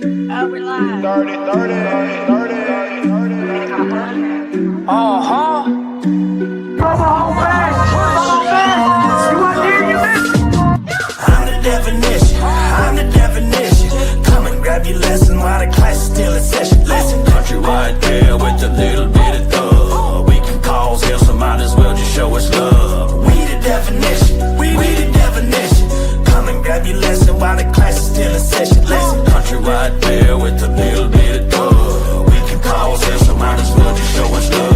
Oh, we're live. 30, 30, 30, 30. Uh-huh. Come on, man. I'm the definition. I'm the definition. Come and grab your lesson while the class is still in session. Listen, countrywide girl with a little bit of thug. We can cause hell, so might as well just show us love. We the definition. We the definition. Come and grab your lesson while the class is still in session. Listen, countrywide girl with a little bit of thug. We can cause hell, so might as well just show us love.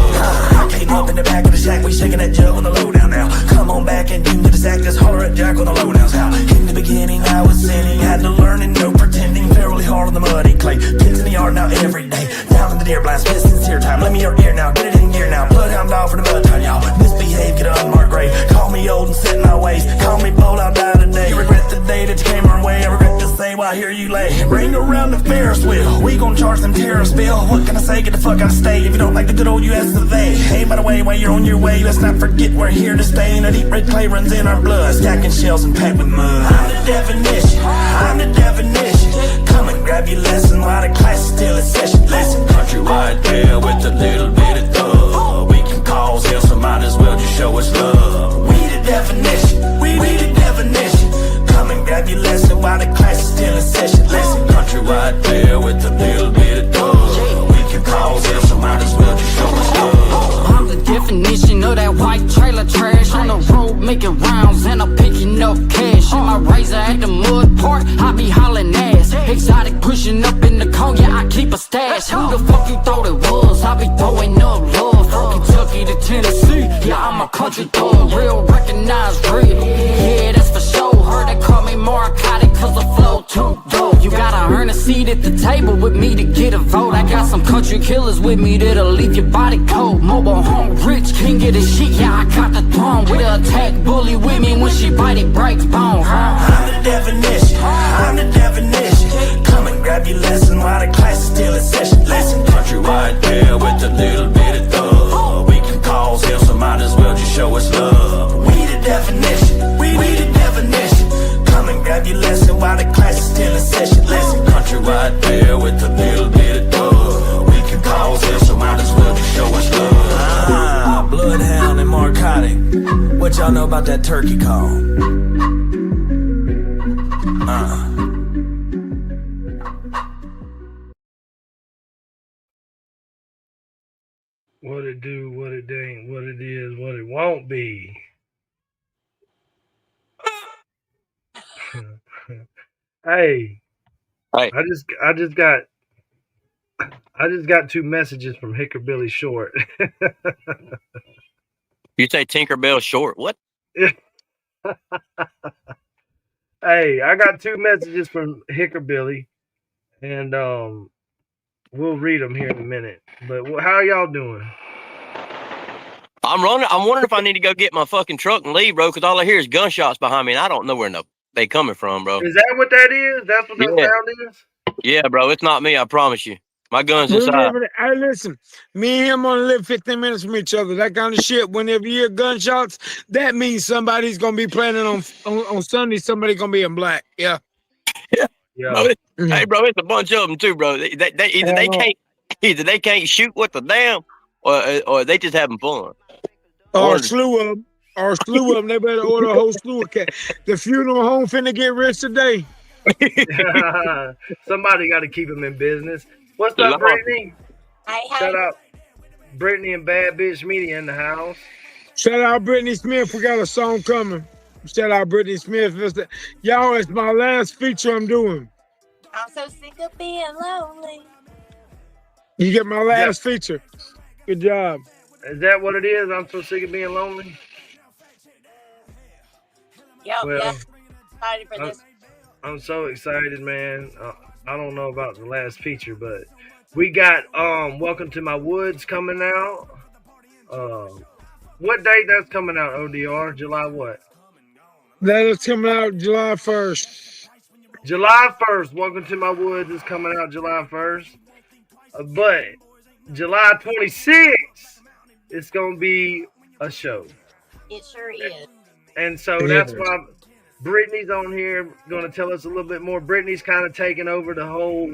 I came up in the back of the shack, we shaking that jug on the lowdown now. Come on back and do this act, just holler at Jack on the lowdowns how. In the beginning I was sinning, had to learn and no pretending. Fairly hard on the muddy clay, pins in the yard now every day. Down in the deer blast, pistons here time. Let me your ear now, get it in gear now. Bloodhound dog for the mud time, y'all. Misbehave, get an unmarked grave. Call me old and set in my ways. Call me bold, I'll die today. Regret the day that you came our way. I regret to say why here you lay. Bring around the Ferris wheel. We gon' charge them tariffs bill. What can I say? Get the fuck out of state. If you don't like the good old US of they. Hey, by the way, while you're on your way, let's not forget we're here to stay. And a deep red clay runs in our blood. Stacking shells and packed with mud. I'm the definition. I'm the definition. Come and grab your lesson while the class is still in session. Listen, countrywide girl with a little bit of thug. We can cause hell, so might as well just show us love. We the definition. We the definition. Come and grab your lesson while the class is still in session. Listen, countrywide girl with a little bit of thug. We can cause hell, so might as well just show us love. I'm the definition of that white trailer trash. On the road making rounds and I'm picking up cash. In my razor at the mud park, I be hauling ass. Exotic pushing up in the car, yeah, I keep a stash. Who the fuck you thought it was? I be throwing up love. From Kentucky to Tennessee, yeah, I'm a country thug. Real recognized real, yeah, that's for sure. Heard they call me narcotic cause I flow too dope. You gotta earn a seat at the table with me to get a vote. I got some country killers with me that'll leave your body cold. Mobile home rich, can't get a shit, yeah, I got the throne. With a attack bully with me when she bite it breaks bones. I'm the definition. I'm the definition. Come and grab your lesson while the class is still in session. Listen, countrywide girl with a little bit of thug. We can cause hell, so might as well just show us love. We the definition. We the definition. Come and grab your lesson while the class is still in session. Listen, countrywide girl with a little bit of thug. We can cause hell, so might as well just show us love. Bloodhound and narcotic. What y'all know about that turkey call? What it do, what it ain't, what it is, what it won't be. Hey, Hey. I just got two messages from Hickorbilly Short. You say Tinkerbell Short? What? Hey, I got two messages from Hickorbilly, and we'll read them here in a minute. But how are y'all doing? I'm wondering if I need to go get my fucking truck and leave, bro, because all I hear is gunshots behind me, and I don't know where they coming from, bro. Is that what that is? That's what that sound is? Yeah, bro, it's not me, I promise you. My gun's inside. Hey, listen, me and him only live 15 minutes from each other. That kind of shit, whenever you hear gunshots, that means somebody's going to be planning on Sunday, somebody going to be in black. Yeah. Yeah. Bro, hey, bro, it's a bunch of them, too, bro. Either they can't shoot what the damn, or they just having fun. Or a slew of them. They better order a whole slew of cats. The funeral home finna get rich today. Somebody got to keep them in business. What's up, Brittany? Hey. Shout out Brittany and Bad Bitch Media in the house. Shout out Brittany Smith. We got a song coming. Shout out Brittany Smith. Y'all, it's my last feature I'm doing. I'm so sick of being lonely. You get my last feature. Good job. Is that what it is? I'm so sick of being lonely? Yep, Well, excited for this. I'm so excited, man. I don't know about the last feature, but we got Welcome to My Woods coming out. What date that's coming out, ODR? July what? That is coming out July 1st. July 1st. Welcome to My Woods is coming out July 1st. But July 26th, it's going to be a show. It sure is. And so that's why Brittany's on here going to tell us a little bit more. Brittany's kind of taking over the whole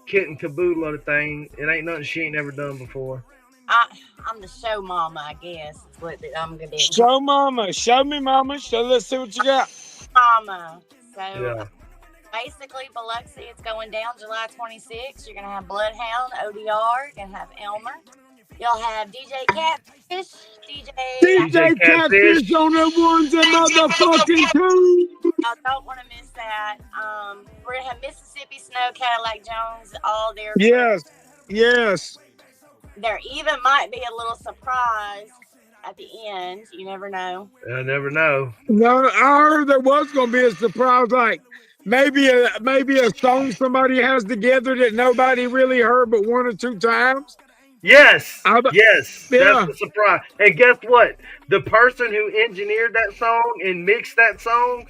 kit and caboodle of the thing. It ain't nothing she ain't never done before. I'm the show mama, I guess. Is what I'm gonna do. Show mama, show me mama. So let's see what you got. Mama. So Yeah. basically, Biloxi, it's going down July 26th. You're gonna have Bloodhound, ODR. You're gonna have Elmer. You'll have DJ Catfish, DJ Catfish on the ones and motherfucking two. I don't want to miss that. We're gonna have Mississippi Snow, Cadillac Jones, all there. Yes, yes. There even might be a little surprise at the end. You never know. I never know. No, I heard there was gonna be a surprise, like maybe a song somebody has together that nobody really heard but one or two times. Yes, yes, yeah. That's the surprise. And guess what? The person who engineered that song and mixed that song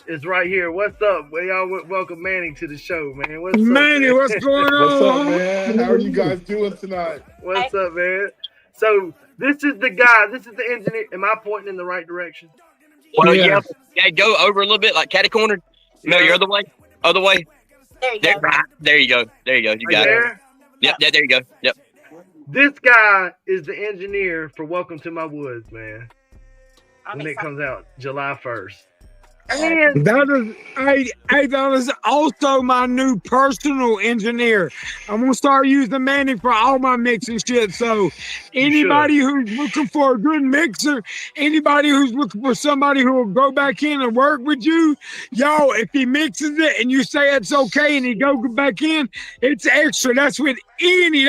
is right here. What's up? Well, y'all welcome Manny to the show, man. What's Manny, up, man? what's going on? What's up, man? How are you guys doing tonight? What's up, man? So this is the guy. This is the engineer. Am I pointing in the right direction? Well, yeah. Go over a little bit, like catty cornered. No, your other way. Other way. There you go. Right. There you go. There you go. You got it. Yep. Yeah. There you go. Yep. This guy is the engineer for Welcome to My Woods, man. When it comes out July 1st. And that is also my new personal engineer. I'm gonna start using Manny for all my mixing shit. So anybody who's looking for a good mixer, anybody who's looking for somebody who will go back in and work with you, yo, if he mixes it and you say it's okay and he go back in, it's extra. That's with any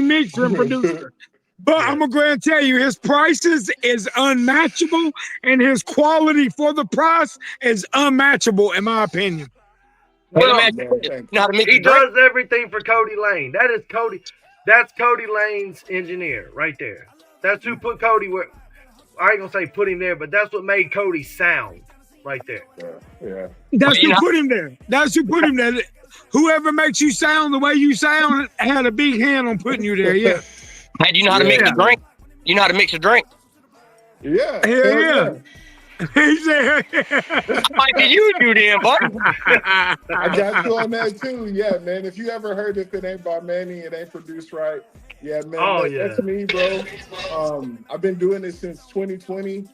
mixer and producer. But I'm gonna go ahead and tell you, his prices is unmatchable, and his quality for the price is unmatchable, in my opinion. Well, he does everything for Cody Lane. That's Cody Lane's engineer right there. That's who put Cody where. I ain't gonna say put him there, but that's what made Cody sound right there. Yeah. That's who put him there. That's who put him there. Whoever makes you sound the way you sound had a big hand on putting you there. Yeah. Hey, do you know how to mix a drink? You know how to mix a drink? Yeah. Hell yeah. He said, might be you do then, boy. I got you on that too. Yeah, man. If you ever heard If It Ain't by Manny, it ain't produced right. Yeah, man. That's me, bro. I've been doing this since 2020.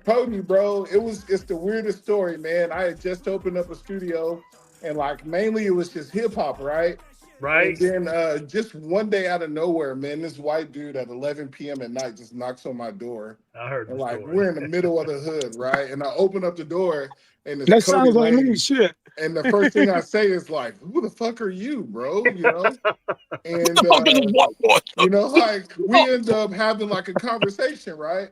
Cody, bro, it's the weirdest story, man. I had just opened up a studio, and like mainly it was just hip hop, right? Right. And then just one day out of nowhere, man, this white dude at 11 p.m. at night just knocks on my door. I heard. And like we're in the middle of the hood, right? And I open up the door, and it's that Cody sounds like Lane. me, shit. And the first thing I say is like, "Who the fuck are you, bro?" You know. And you know, like we end up having like a conversation, right?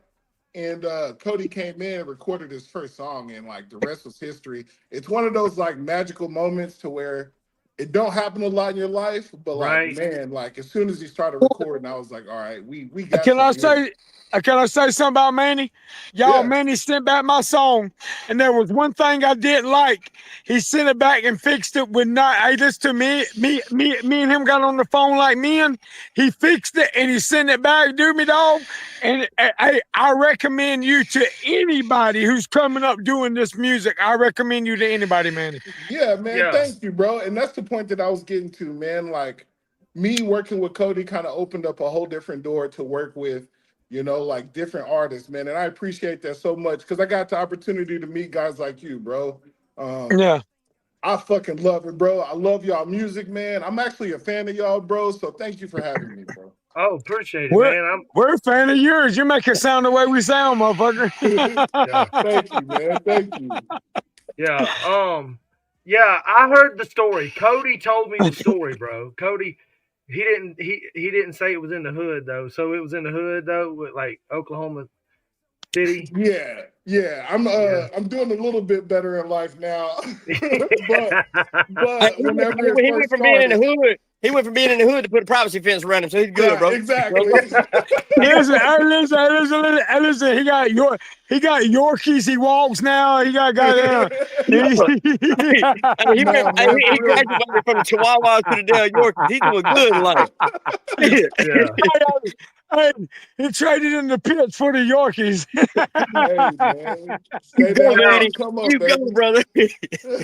And Cody came in and recorded his first song, and like the rest was history. It's one of those like magical moments to where it don't happen a lot in your life, but like man, like as soon as he started recording, I was like, all right, we got. Can I say something about Manny? Y'all, Manny sent back my song, and there was one thing I didn't like. He sent it back and fixed it with not. Hey, this to me and him got on the phone like men. He fixed it and he sent it back, do me dog. And I recommend you to anybody who's coming up doing this music. I recommend you to anybody, Manny. Yeah, man. Thank you, bro. And that's the point that I was getting to, man. Like me working with Cody kind of opened up a whole different door to work with, you know, like different artists, man. And I appreciate that so much because I got the opportunity to meet guys like you, bro. I fucking love it, bro. I love y'all music, man. I'm actually a fan of y'all, bro. So thank you for having me, bro. Oh, appreciate it, man. We're a fan of yours. You make it sound the way we sound, motherfucker. Thank you, man. Thank you. Yeah, I heard the story. Cody told me the story, bro. Cody, he didn't say it was in the hood though. So it was in the hood though, with like Oklahoma City. Yeah. I'm doing a little bit better in life now. but whenever he went from being in the hood. He went from being in the hood to put a privacy fence around him, so he's good, bro. Exactly. Listen. He got Yorkies. He walks now. He got he graduated from the Chihuahuas to the Yorkies. He's doing good in life. Hey, he traded in the pits for the Yorkies. Hey, man. Stay You go, down, Daddy. come up, You go, baby. brother.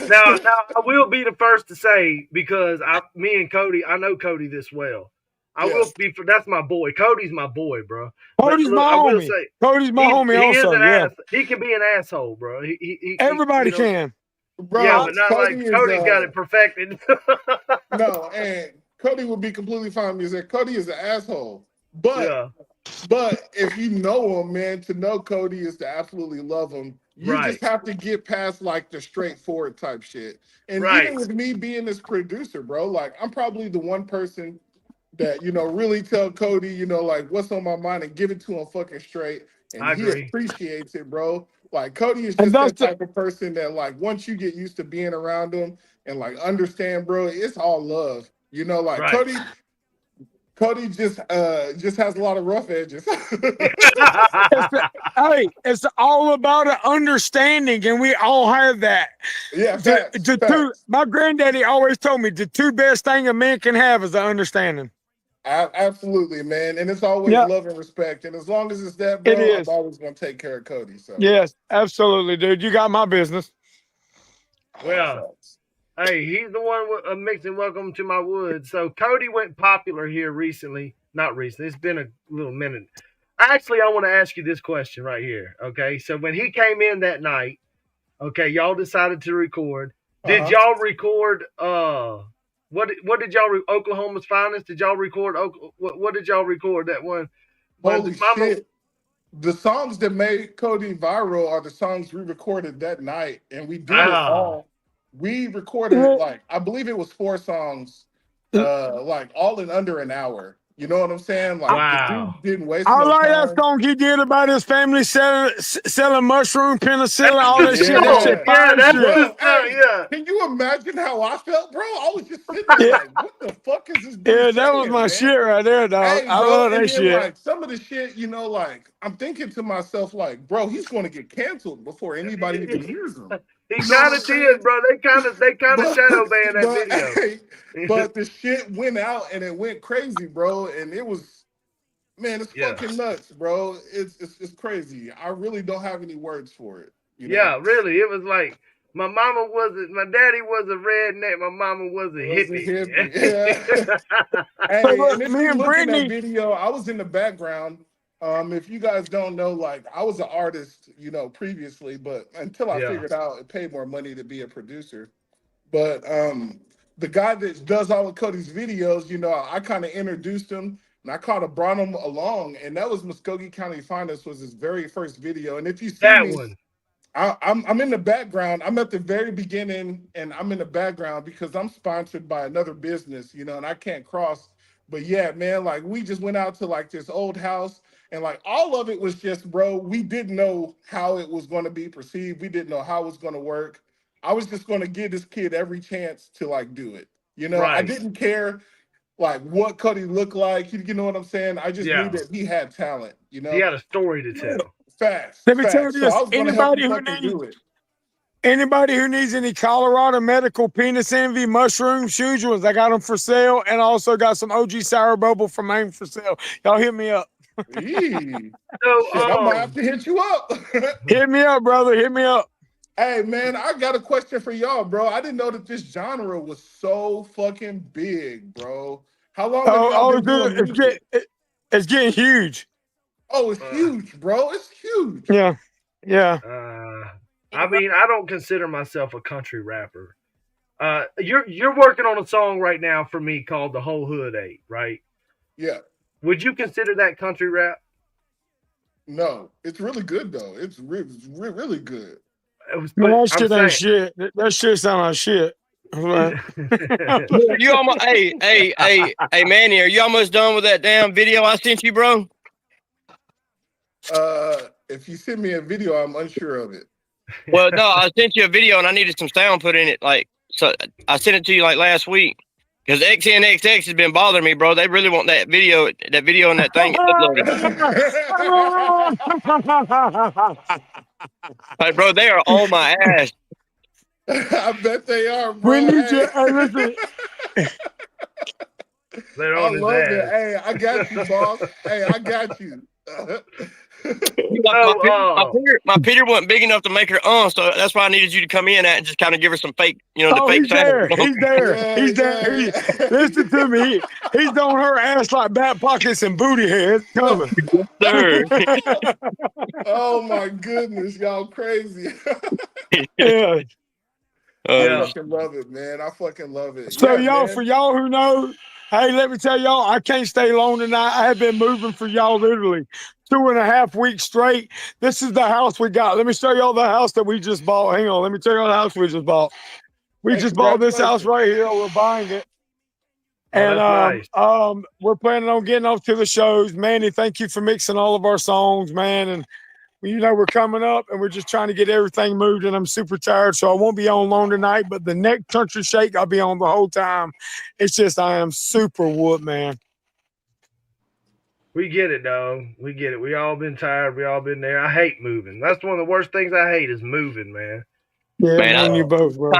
Now, I will be the first to say, because me and Cody, I know Cody this well. I Yeah. will be. That's my boy. Cody's my boy, bro. But Cody's look, my I will homie. say, Cody's my homie he is also. an Yeah. ass. He can be an asshole, bro. Everybody you know, can. Bro, yeah, but not Cody like is Cody's got it perfected. no, and Cody would be completely fine with me saying Cody is an asshole. But Yeah, if you know him, man, to know Cody is to absolutely love him. You right, just have to get past like the straightforward type shit. And right. even with me being this producer, bro, like I'm probably the one person that, really tell Cody, like what's on my mind and give it to him fucking straight. And I he agree. appreciates it, bro. Like Cody is And just that's that type of person that like once you get used to being around him and like understand, bro, it's all love. Like Right. Cody just has a lot of rough edges. it's all about an understanding, and we all have that. Yeah, facts. My granddaddy always told me the two best thing a man can have is an understanding. Absolutely, man. And it's always Yep. love and respect. And as long as it's that, It bro, I'm is. always gonna take care of Cody. So Yes, absolutely, dude. You got my business. Well, hey, he's the one with mixing Welcome to My Woods. So Cody went popular here recently. Not recently. It's been a little minute. Actually, I want to ask you this question right here. Okay, so when he came in that night, okay, y'all decided to record. Did y'all record? What did y'all Oklahoma's Finest? Did y'all record? What did y'all record that one? Holy shit. The songs that made Cody viral are the songs we recorded that night, and we did it all. We recorded like I believe it was 4 songs, like all in under an hour. You know what I'm saying? Like the dude didn't waste I no like time. that song he did about his family selling mushroom, penicillin, all that shit. That shit Yeah, that's bro, yeah. Can you imagine how I felt, bro? I was just sitting there like, what the fuck is this dude Yeah, that saying, was my man? shit right there, dog. Hey, I bro, love and that then shit. like some of the shit, like I'm thinking to myself, like, bro, he's going to get canceled before anybody even hears him. He kind of did, bro. They kind of shadow banned that video. Hey, but the shit went out and it went crazy, bro. And it was, man, it's fucking nuts, bro. It's crazy. I really don't have any words for it. Yeah, really. It was like my daddy was a redneck. My mama was a hippie. Yeah. Hey, and if you look in that video, I was in the background. If you guys don't know, like I was an artist, previously, but until I figured out it paid more money to be a producer. But the guy that does all of Cody's videos, I kind of introduced him and I kind of brought him along, and that was Muskogee County Finest was his very first video. And if you see that me, one. I'm in the background. I'm at the very beginning, and I'm in the background because I'm sponsored by another business, and I can't cross. But yeah, man, like we just went out to like this old house, and like all of it was just, bro, we didn't know how it was going to be perceived. We didn't know how it was going to work. I was just going to give this kid every chance to like do it. I didn't care like what Cody looked like. You know what I'm saying? I just knew that he had talent. He had a story to tell. Facts. Let me tell you So this: I was going to help him fucking do it. Anybody who needs any Colorado medical penis envy mushroom shoes, I got them for sale, and I also got some OG sour bubble from Maine for sale. Y'all hit me up. So shit, I might have to hit you up. Hit me up, brother. Hit me up. Hey man, I got a question for y'all, bro. I didn't know that this genre was so fucking big, bro. How long have y'all been doing music? It's getting huge. Oh, it's huge, bro. It's huge. Yeah. I mean, I don't consider myself a country rapper. You're working on a song right now for me called "The Whole Hood Ate," right? Yeah. Would you consider that country rap? No, it's really good though. It's really good. That shit ain't shit. That shit sound like shit. You almost, hey, Manny, are you almost done with that damn video I sent you, bro? If you send me a video, I'm unsure of it. Well, no, I sent you a video and I needed some sound put in it. Like, so I sent it to you like last week because XNXX has been bothering me, bro. They really want that video and that thing uploaded. Like, bro, they are on my ass. I bet they are, bro. We need you. Hey, listen. I love it. Hey, I got you, boss. Hey, I got you. My Peter wasn't big enough to make her so that's why I needed you to come in and just kind of give her some fake, the fake he's sound. there. He's there. Yeah, He's there. yeah. Listen to me. He's on her ass like back pockets and booty hair. It's coming. Sir. Oh my goodness, y'all crazy. Yeah. I fucking love it, man. I fucking love it. So Yeah, y'all, man. for y'all who know, hey, let me tell y'all, I can't stay long tonight. I have been moving for y'all literally 2.5 weeks straight. This is the house we got. Let me show y'all the house that we just bought. Hang on, let me tell y'all the house we just bought. We just bought this house right here. We're buying it. And nice. we're planning on getting off to the shows. Manny, thank you for mixing all of our songs, man. And we're coming up and we're just trying to get everything moved, and I'm super tired, so I won't be on long tonight, but the next Country Shake I'll be on the whole time. It's just I am super whooped, man. We get it, dog. We get it. We all been tired. We all been there. I hate moving. That's one of the worst things I hate is moving, man. Yeah, man, you both, bro.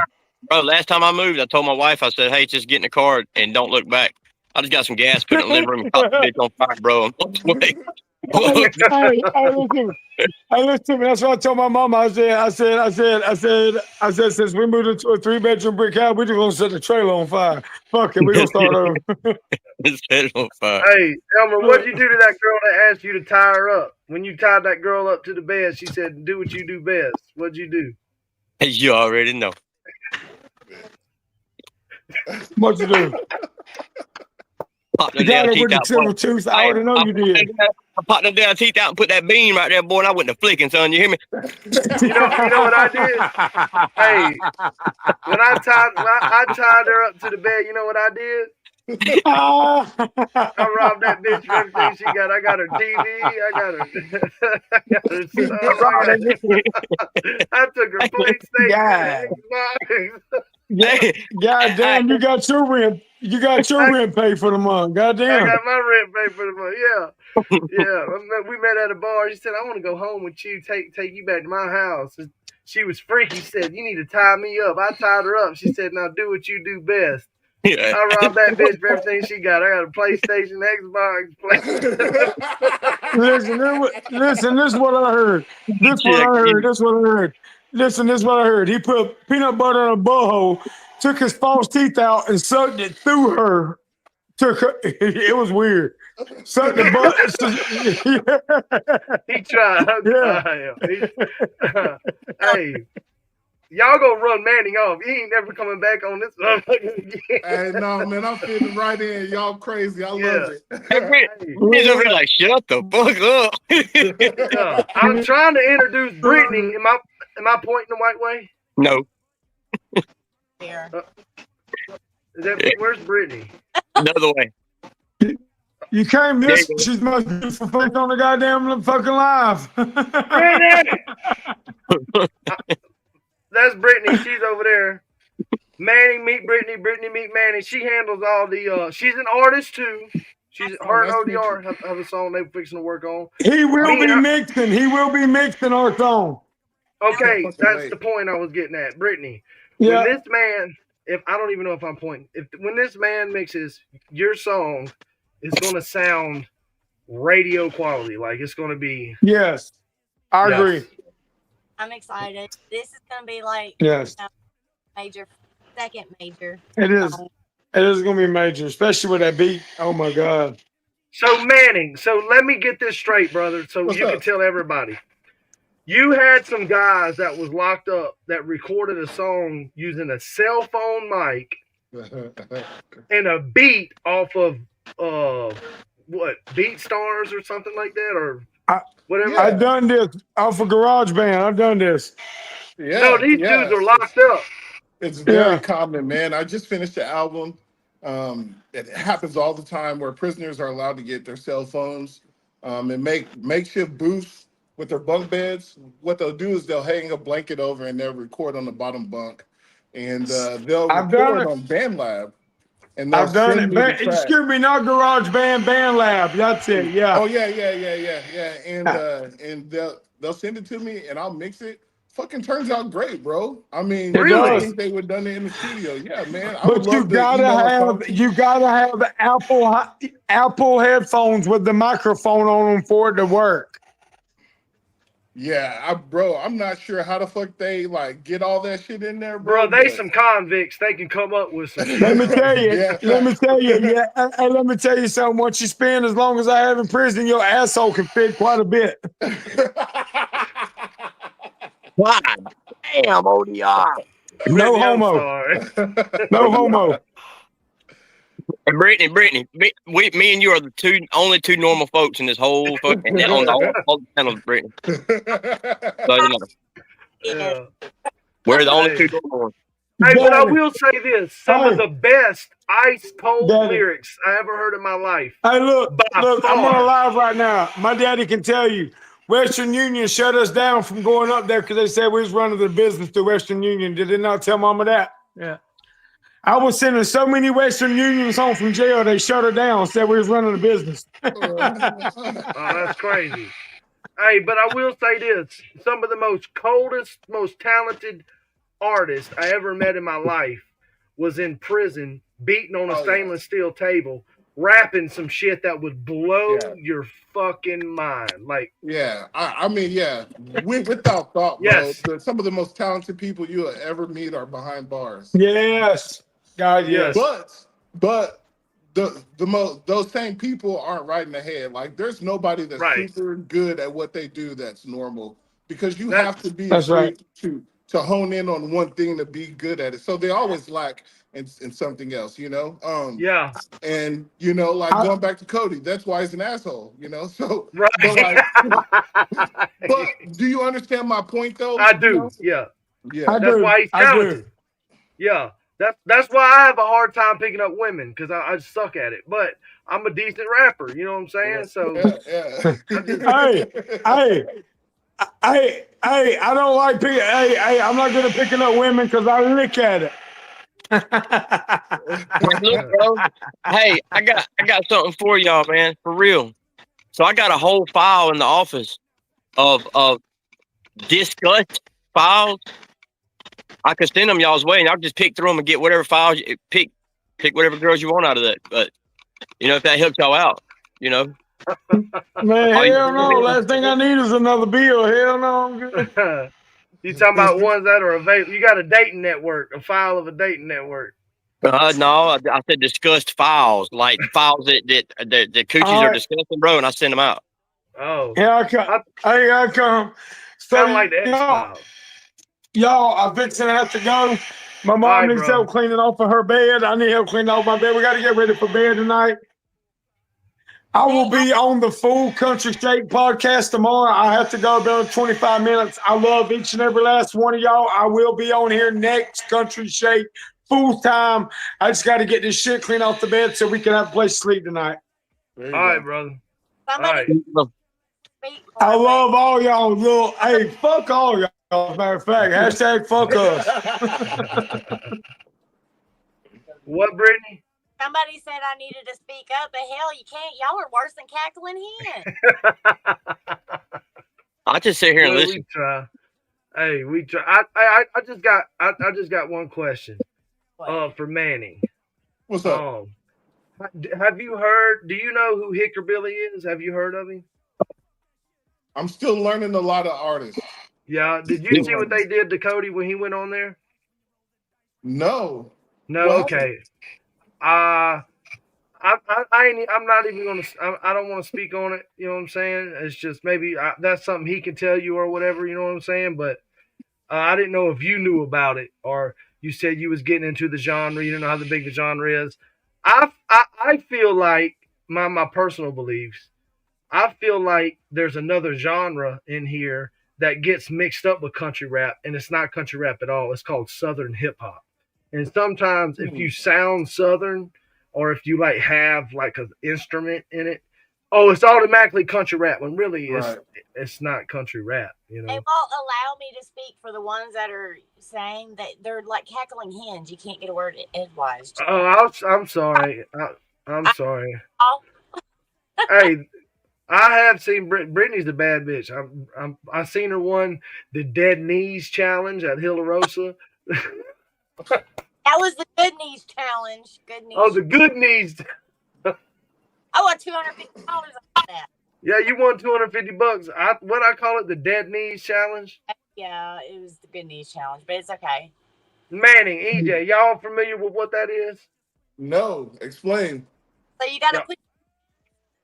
Bro, last time I moved, I told my wife, I said, hey, just get in the car and don't look back. I just got some gas, put it in the living room, and caught the bitch on fire, bro. I'm on the way. Hey, listen to me. That's what I told my mama. I said, since we moved into a 3-bedroom brick house, we're just gonna set the trailer on fire. Fuck it, we're gonna start over. Set it on fire. Hey, Elmer, what'd you do to that girl that asked you to tie her up? When you tied that girl up to the bed, she said, do what you do best. What'd you do? You already know. What'd you do? You got her with the silver tooth. I already know you did. I popped them damn teeth out and put that beam right there, boy, and I went to flicking, son. You hear me? You know what I did? Hey, when I tied her up to the bed, you know what I did? I robbed that bitch for everything she got. I got her TV. I got her stuff. I took her PlayStation. God damn, you got your rent. You got your rent paid for the month. God damn. I got my rent paid for the month. Yeah. We met at a bar. She said, I want to go home with you. Take you back to my house. She was freaky. She said, you need to tie me up. I tied her up. She said, now do what you do best. I robbed that bitch for everything she got. I got a PlayStation, Xbox. Listen, this is what I heard. This is what I heard. He put peanut butter in a butthole, took his false teeth out, and sucked it through her. It was weird. Sucked the butt. He tried. Hey. Y'all gonna run Manning off. He ain't never coming back on this motherfucker again. Hey, no, man, I'm fitting right in. Y'all crazy. I love it. He's over here like, shut the fuck up. I'm trying to introduce Brittany. Am I pointing the right way? No. Where's Brittany? Another way. You can't miss. She's the most beautiful face on the goddamn fucking live. That's Brittany. She's over there. Manning, meet Brittany. Brittany, meet Manning. She handles all the. She's an artist too. Her and ODR have a song they're fixing to work on. He will be mixing. He will be mixing our song. Okay, that's the point I was getting at, Brittany. Yeah. When this man, I don't even know if I'm pointing. When this man mixes your song, it's going to sound radio quality. Like it's going to be. Yes, I agree. I'm excited. This is going to be like second major. It is. It is going to be major, especially with that beat. Oh my God. So Manning, let me get this straight, brother. So you can tell everybody. You had some guys that was locked up that recorded a song using a cell phone mic and a beat off of what, BeatStars or something like that, or whatever. I've done this off of GarageBand. I've done this. Yeah, no, these dudes are locked up. It's very common, man. I just finished the album. It happens all the time where prisoners are allowed to get their cell phones and make makeshift booths with their bunk beds. What they'll do is they'll hang a blanket over and they'll record on the bottom bunk, and they'll record on BandLab. And I've done it. Excuse me, not GarageBand, BandLab. That's it. Yeah. Oh yeah. And and they'll send it to me and I'll mix it fucking turns out great, bro. I mean, Really? I think they would have done it in the studio. Yeah, man. I would But you love to email or talk to you gotta have Apple headphones with the microphone on them for it to work. Yeah, bro, I'm not sure how the fuck they like get all that shit in there, Bro, bro. they some convicts. They can come up with some shit. Let me tell you. Yeah, Let me tell you. Yeah, and let me tell you something. Once you spend as long as I have in prison, your asshole can fit quite a bit. God damn, ODR. No Brittany, I'm homo. sorry. No homo. And Brittany, me and you are the only two normal folks in this whole fucking on the whole channel, Brittany. So you know, Yeah. we're the only Hey. two normal ones. Hey, but I Daddy. will say this: some of the best ice cold Daddy. lyrics I ever heard in my life. Hey, look, By I'm far. on live right now. My daddy can tell you, Western Union shut us down from going up there because they said we was running the business through Western Union. Did they not tell Mama that? Yeah. I was sending so many Western Unions home from jail, they shut her down, said we was running the business. Oh, that's crazy. Hey, but I will say this: some of the most coldest, most talented artist I ever met in my life was in prison, beating on a stainless steel table, rapping some shit that would blow your fucking mind. Like, yeah, I mean, yeah, without thought, bro. Yes. Some of the most talented people you will ever meet are behind bars. Yes. God, yes. But those same people aren't right in the head. Like, there's nobody that's super good at what they do that's normal, because you have to be afraid to hone in on one thing to be good at it. So they always lack in something else, you know? Yeah. And, you know, like going back to Cody, that's why he's an asshole, you know? So, Right. but do you understand my point, though? I do, you know? yeah. Yeah. That's why he's talented. Yeah. That's why I have a hard time picking up women, because I suck at it. But I'm a decent rapper, you know what I'm saying? So Hey, I don't like picking. Hey, I'm not good at picking up women because I lick at it. Look, bro. Hey, I got something for y'all, man, for real. So I got a whole file in the office of discussed files. I could send them y'all's way, and y'all just pick through them and get whatever files pick whatever girls you want out of that. But you know, if that helps y'all out, you know. Man, hell no. Last thing I need is another bill. Hell no, I'm good. You talking about ones that are available? You got a dating network, a file of a dating network. No, I said discussed files, like files that coochies are discussing, bro, and I send them out. Oh, yeah, I come. So kind of like the X-Files. Y'all, I'm fixing to have to go. My mom needs help cleaning off of her bed. I need help cleaning off my bed. We got to get ready for bed tonight. I will be on the full Country Shake podcast tomorrow. I have to go about 25 minutes. I love each and every last one of y'all. I will be on here next Country Shake full time. I just got to get this shit clean off the bed so we can have a place to sleep tonight. All right, brother. Somebody I love all y'all. Little, hey, fuck all y'all. As a matter of fact, hashtag fuck us. What, Brittany? Somebody said I needed to speak up, but hell, you can't. Y'all are worse than cackling hens. I just sit here and listen. We try. Hey, we try. I just got one question. For Manny. What's up? Have you heard? Do you know who Hickerbilly is? Have you heard of him? I'm still learning a lot of artists. Yeah. Did you see what they did to Cody when he went on there? No. No. Okay. I'm not even gonna. I don't want to speak on it. You know what I'm saying? It's just maybe that's something he can tell you or whatever. You know what I'm saying? But I didn't know if you knew about it, or you said you was getting into the genre. You don't know how big the genre is. I feel like my personal beliefs. I feel like there's another genre in here that gets mixed up with country rap, and it's not country rap at all. It's called Southern hip hop. And sometimes if you sound Southern, or if you like have like an instrument in it, it's automatically country rap, when really it's not country rap, you know. They won't allow me to speak for the ones that are saying that they're like cackling hens. You can't get a word edgewise. Oh, I'm sorry. I'm sorry. Hey, I have seen Brittany's a bad bitch. I seen her won the Dead Knees Challenge at Hilla Rosa. That was the good knees challenge. Good knees. Oh, the good knees. I won $250 on that. Yeah, you won $250. What I call it, the Dead Knees Challenge. Yeah, it was the good knees challenge, but it's okay. Manning, EJ, y'all familiar with what that is? No, explain. So you got to put.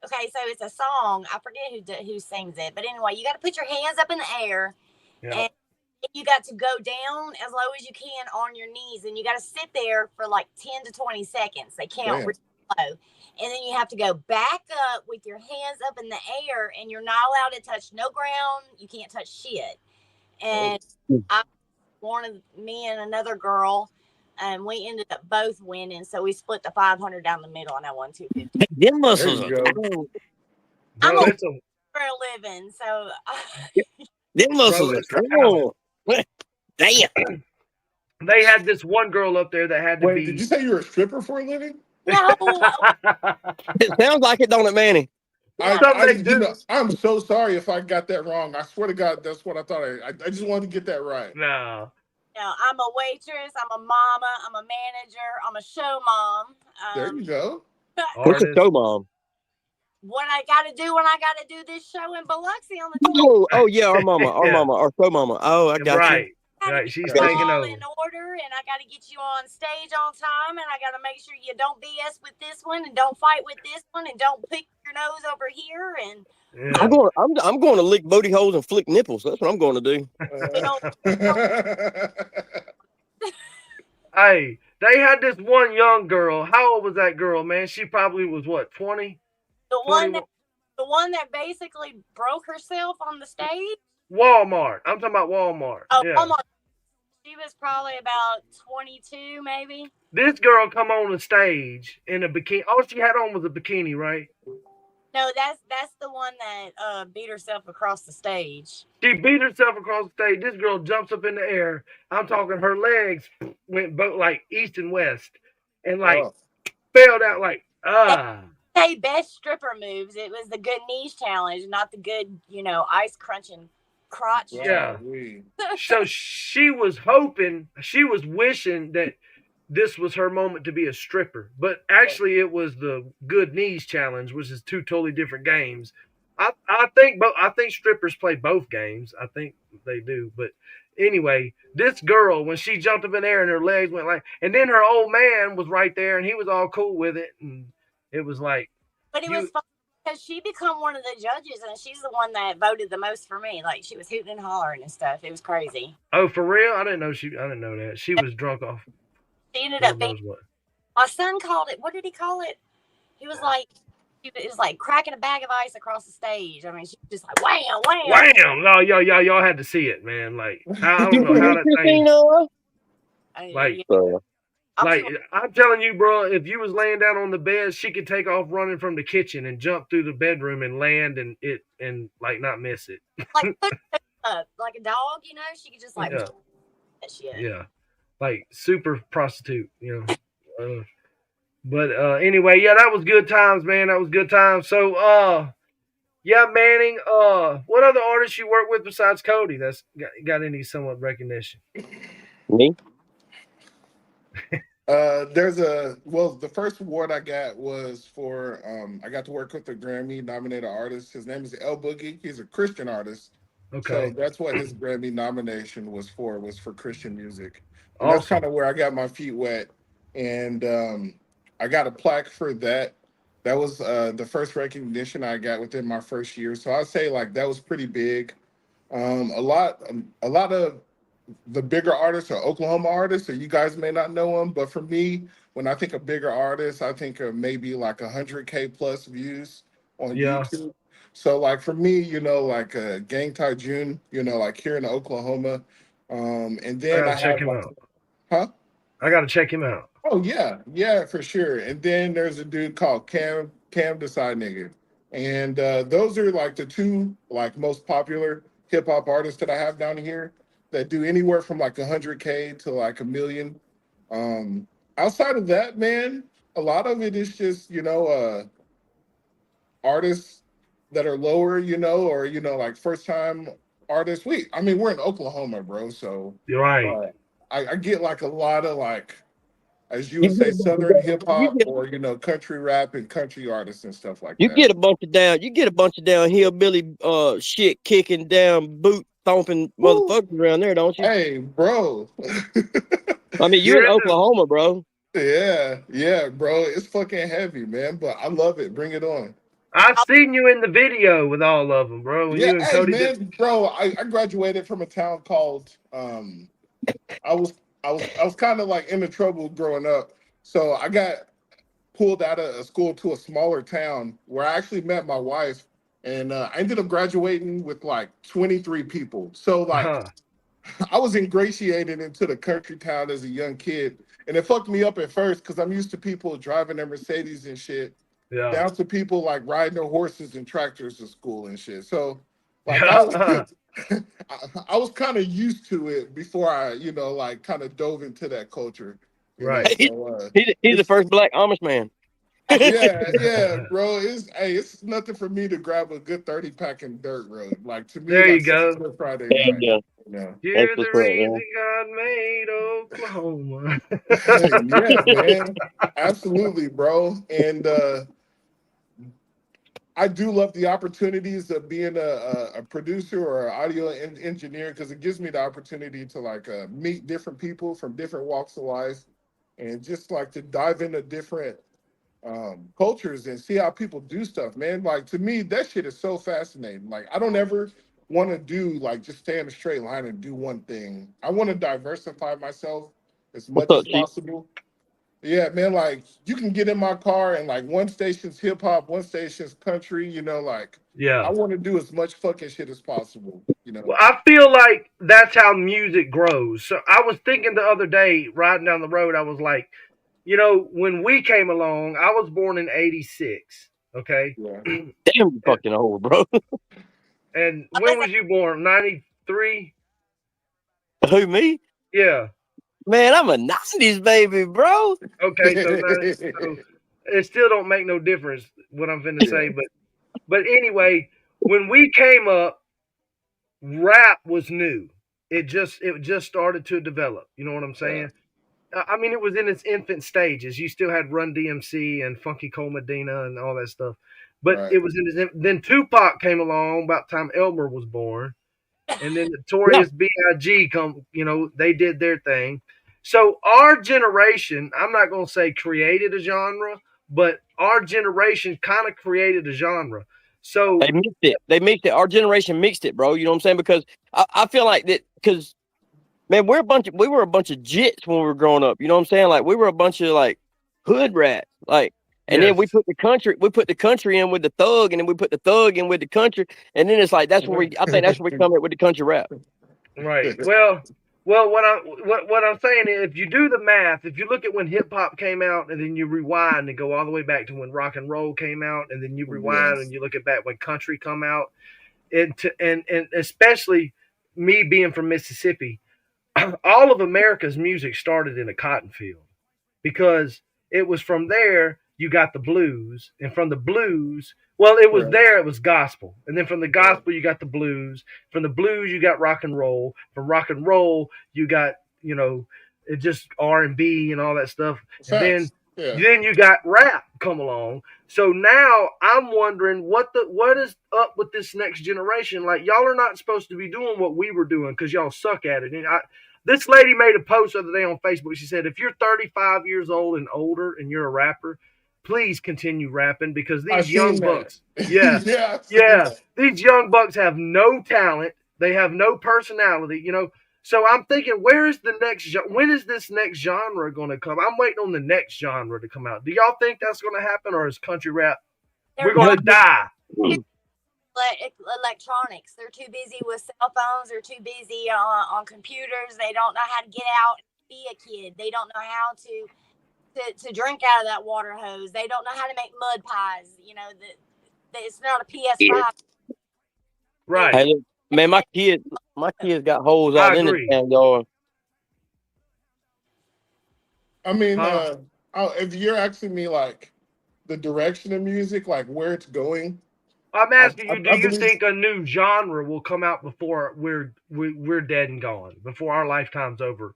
Okay, so it's a song. I forget who sings it, but anyway, you got to put your hands up in the air, and you got to go down as low as you can on your knees, and you got to sit there for like 10 to 20 seconds. They count really low, and then you have to go back up with your hands up in the air, and you're not allowed to touch no ground. You can't touch shit. And me and another girl, and we ended up both winning, so we split the 500 down the middle, and I won 250. Them muscles are I'm a for a living, so them muscles are cool. Damn. They had this one girl up there that had to be. Did you say you're a stripper for a living? No. It sounds like it, don't it, Manny? I'm so sorry if I got that wrong. I swear to God, that's what I thought. I just wanted to get that right. No. No, I'm a waitress. I'm a mama. I'm a manager. I'm a show mom. There you go. What's a show mom? What I got to do when I got to do this show in Biloxi on the Oh yeah, our mama, our show mama. Oh, I got you. Right, she's taking over. In order, and I got to get you on stage on time, and I got to make sure you don't BS with this one, and don't fight with this one, and don't pick your nose over here. And I'm going to lick booty holes and flick nipples. That's what I'm going to do. Hey, they had this one young girl. How old was that girl, man? She probably was what, 20? The one that basically broke herself on the stage. Walmart. I'm talking about Walmart. Oh, yeah. Walmart. She was probably about 22, maybe. This girl come on the stage in a bikini. All she had on was a bikini, right? No, that's the one that beat herself across the stage. She beat herself across the stage. This girl jumps up in the air. I'm talking her legs went both like east and west, and like fell down like Hey, best stripper moves. It was the good knees challenge, not the good, ice crunching crotch. Yeah. So she was wishing that this was her moment to be a stripper, but actually it was the good knees challenge, which is two totally different games. I think strippers play both games. I think they do. But anyway, this girl, when she jumped up in the air and her legs went like, and then her old man was right there and he was all cool with it, and it was like. But it was fun because she become one of the judges, and she's the one that voted the most for me. Like, she was hooting and hollering and stuff. It was crazy. Oh, for real? I didn't know that. She was drunk off. She ended up being. My son called it. What did he call it? He was like. It was like cracking a bag of ice across the stage. I mean, she was just like wham, wham. Wham! No, y'all had to see it, man. Like, I don't know how that thing. Like, I'm telling you, bro, if you was laying down on the bed, she could take off running from the kitchen and jump through the bedroom and land and like not miss it. Like a dog, she could just like that shit. Yeah, like super prostitute, But anyway, yeah, that was good times, man. That was good times. So, yeah, Manning. What other artists you work with besides Cody? That's got any somewhat recognition? Me. The first award I got was for I got to work with a Grammy nominated artist. His name is El Boogie. He's a Christian artist. Okay. So that's what his Grammy nomination was for Christian music. And awesome. That's kind of where I got my feet wet. And I got a plaque for that. That was the first recognition I got within my first year. So I'd say like that was pretty big. A lot of the bigger artists are Oklahoma artists, so you guys may not know them. But for me, when I think of bigger artists, I think of maybe like 100K plus views on YouTube. So like for me, like Gang Tai June, like here in Oklahoma. And then I check him out. Huh? I gotta check him out. Oh yeah, for sure. And then there's a dude called Cam the Side Nigga. And those are like the two like most popular hip hop artists that I have down here that do anywhere from like 100K to like 1 million. Outside of that, man, a lot of it is just, artists that are lower, you know, or like first time artists. I mean, we're in Oklahoma, bro, so You're right. I get like a lot of like, as you You would get say, a bunch of Southern down, hip hop or country rap and country artists and stuff like you that. get a bunch of down, hillbilly shit kicking down, boot stomping Woo. motherfuckers around there, don't you? Hey, bro. I mean, you in Oklahoma, bro. Yeah, bro. It's fucking heavy, man. But I love it. Bring it on. I've seen you in the video with all of them, bro. When Yeah, you and hey Cody did. man, bro. I graduated from a town called I was I was kind of like into trouble growing up. So I got pulled out of a school to a smaller town where I actually met my wife, and I ended up graduating with like 23 people. So like I was ingratiated into the country town as a young kid, and it fucked me up at first because I'm used to people driving their Mercedes and shit, Yeah. down to people like riding their horses and tractors to school and shit. So, like Yeah. I was kind of used to it before I, like kind of dove into that culture. Right. So He's the first black Amish man. yeah, bro. It's nothing for me to grab a good 30 pack in dirt road. Like to me, There you like it's go. a Friday There you night. go. That's You're what's the up, man. reason God made Oklahoma. Yeah, man. Absolutely, bro. And I do love the opportunities of being a producer or an audio engineer because it gives me the opportunity to like meet different people from different walks of life and just like to dive into different cultures and see how people do stuff, man. Like to me, that shit is so fascinating. Like I don't ever want to do like just stay in a straight line and do one thing. I want to diversify myself as What's much up, as Chief? possible. Yeah, man, like you can get in my car and like one station's hip hop, one station's country, like I Yeah. want to do as much fucking shit as possible, Well, I feel like that's how music grows. So I was thinking the other day, riding down the road, I was like, when we came along, I was born in '86. Okay. Yeah. Damn, you fucking old, bro. And when was you born? '93? Who, me? Yeah. Man, I'm a 90s baby, bro. Okay, so it still don't make no difference what I'm finna say, but anyway, when we came up, rap was new. It just started to develop. You know what I'm Yeah, saying? I mean, it was in its infant stages. You still had Run DMC and Funky Cole Medina and all that stuff, but right. it was in its. Then Tupac came along about the time Elmer was born, and then Yeah. Notorious B.I.G. come. They did their thing. So our generation, I'm not gonna say created a genre, but our generation kind of created a genre. So They mixed it. They mixed it. Our generation mixed it, bro. You know what I'm saying? Because I feel like that because man, we were a bunch of jits when we were growing up. You know what I'm saying? Like we were a bunch of like hood rats. Like and then yes, we put the country in with the thug, and then we put the thug in with the country, and then it's like I think that's where we come at with the country rap. right. Well, what I'm saying is, if you do the math, if you look at when hip hop came out, and then you rewind and go all the way back to when rock and roll came out, and then you rewind and Yes. you look at back when country come out, and especially me being from Mississippi, all of America's music started in a cotton field because it was from there you got the blues, and from the blues, well, it was Right. there, it was gospel, and then from the Yeah. gospel you got the blues, from the blues you got rock and roll, from rock and roll you got it just R&B and all that stuff, and then Facts. Yeah. you got rap come along. So now I'm wondering what is up with this next generation. Like y'all are not supposed to be doing what we were doing because y'all suck at it. And this lady made a post the other day on Facebook. She said, if you're 35 years old and older and you're a rapper, please continue rapping because I these young seen that. bucks, yeah, Yeah, I've seen yeah, that. these young bucks have no talent. They have no personality, So I'm thinking, when is this next genre going to come? I'm waiting on the next genre to come out. Do y'all think that's going to happen, or is country rap we're going to die? Electronics. They're too busy with cell phones. They're too busy on computers. They don't know how to get out and be a kid. They don't know how to drink out of that water hose. They don't know how to make mud pies. It's not a PS5. Right. Hey, look, man, my kids got holes all I in the agree. damn yard. I mean, Huh? if you're asking me like the direction of music, like where it's going, I'm asking you, do you think a new genre will come out before we're dead and gone, before our lifetime's over?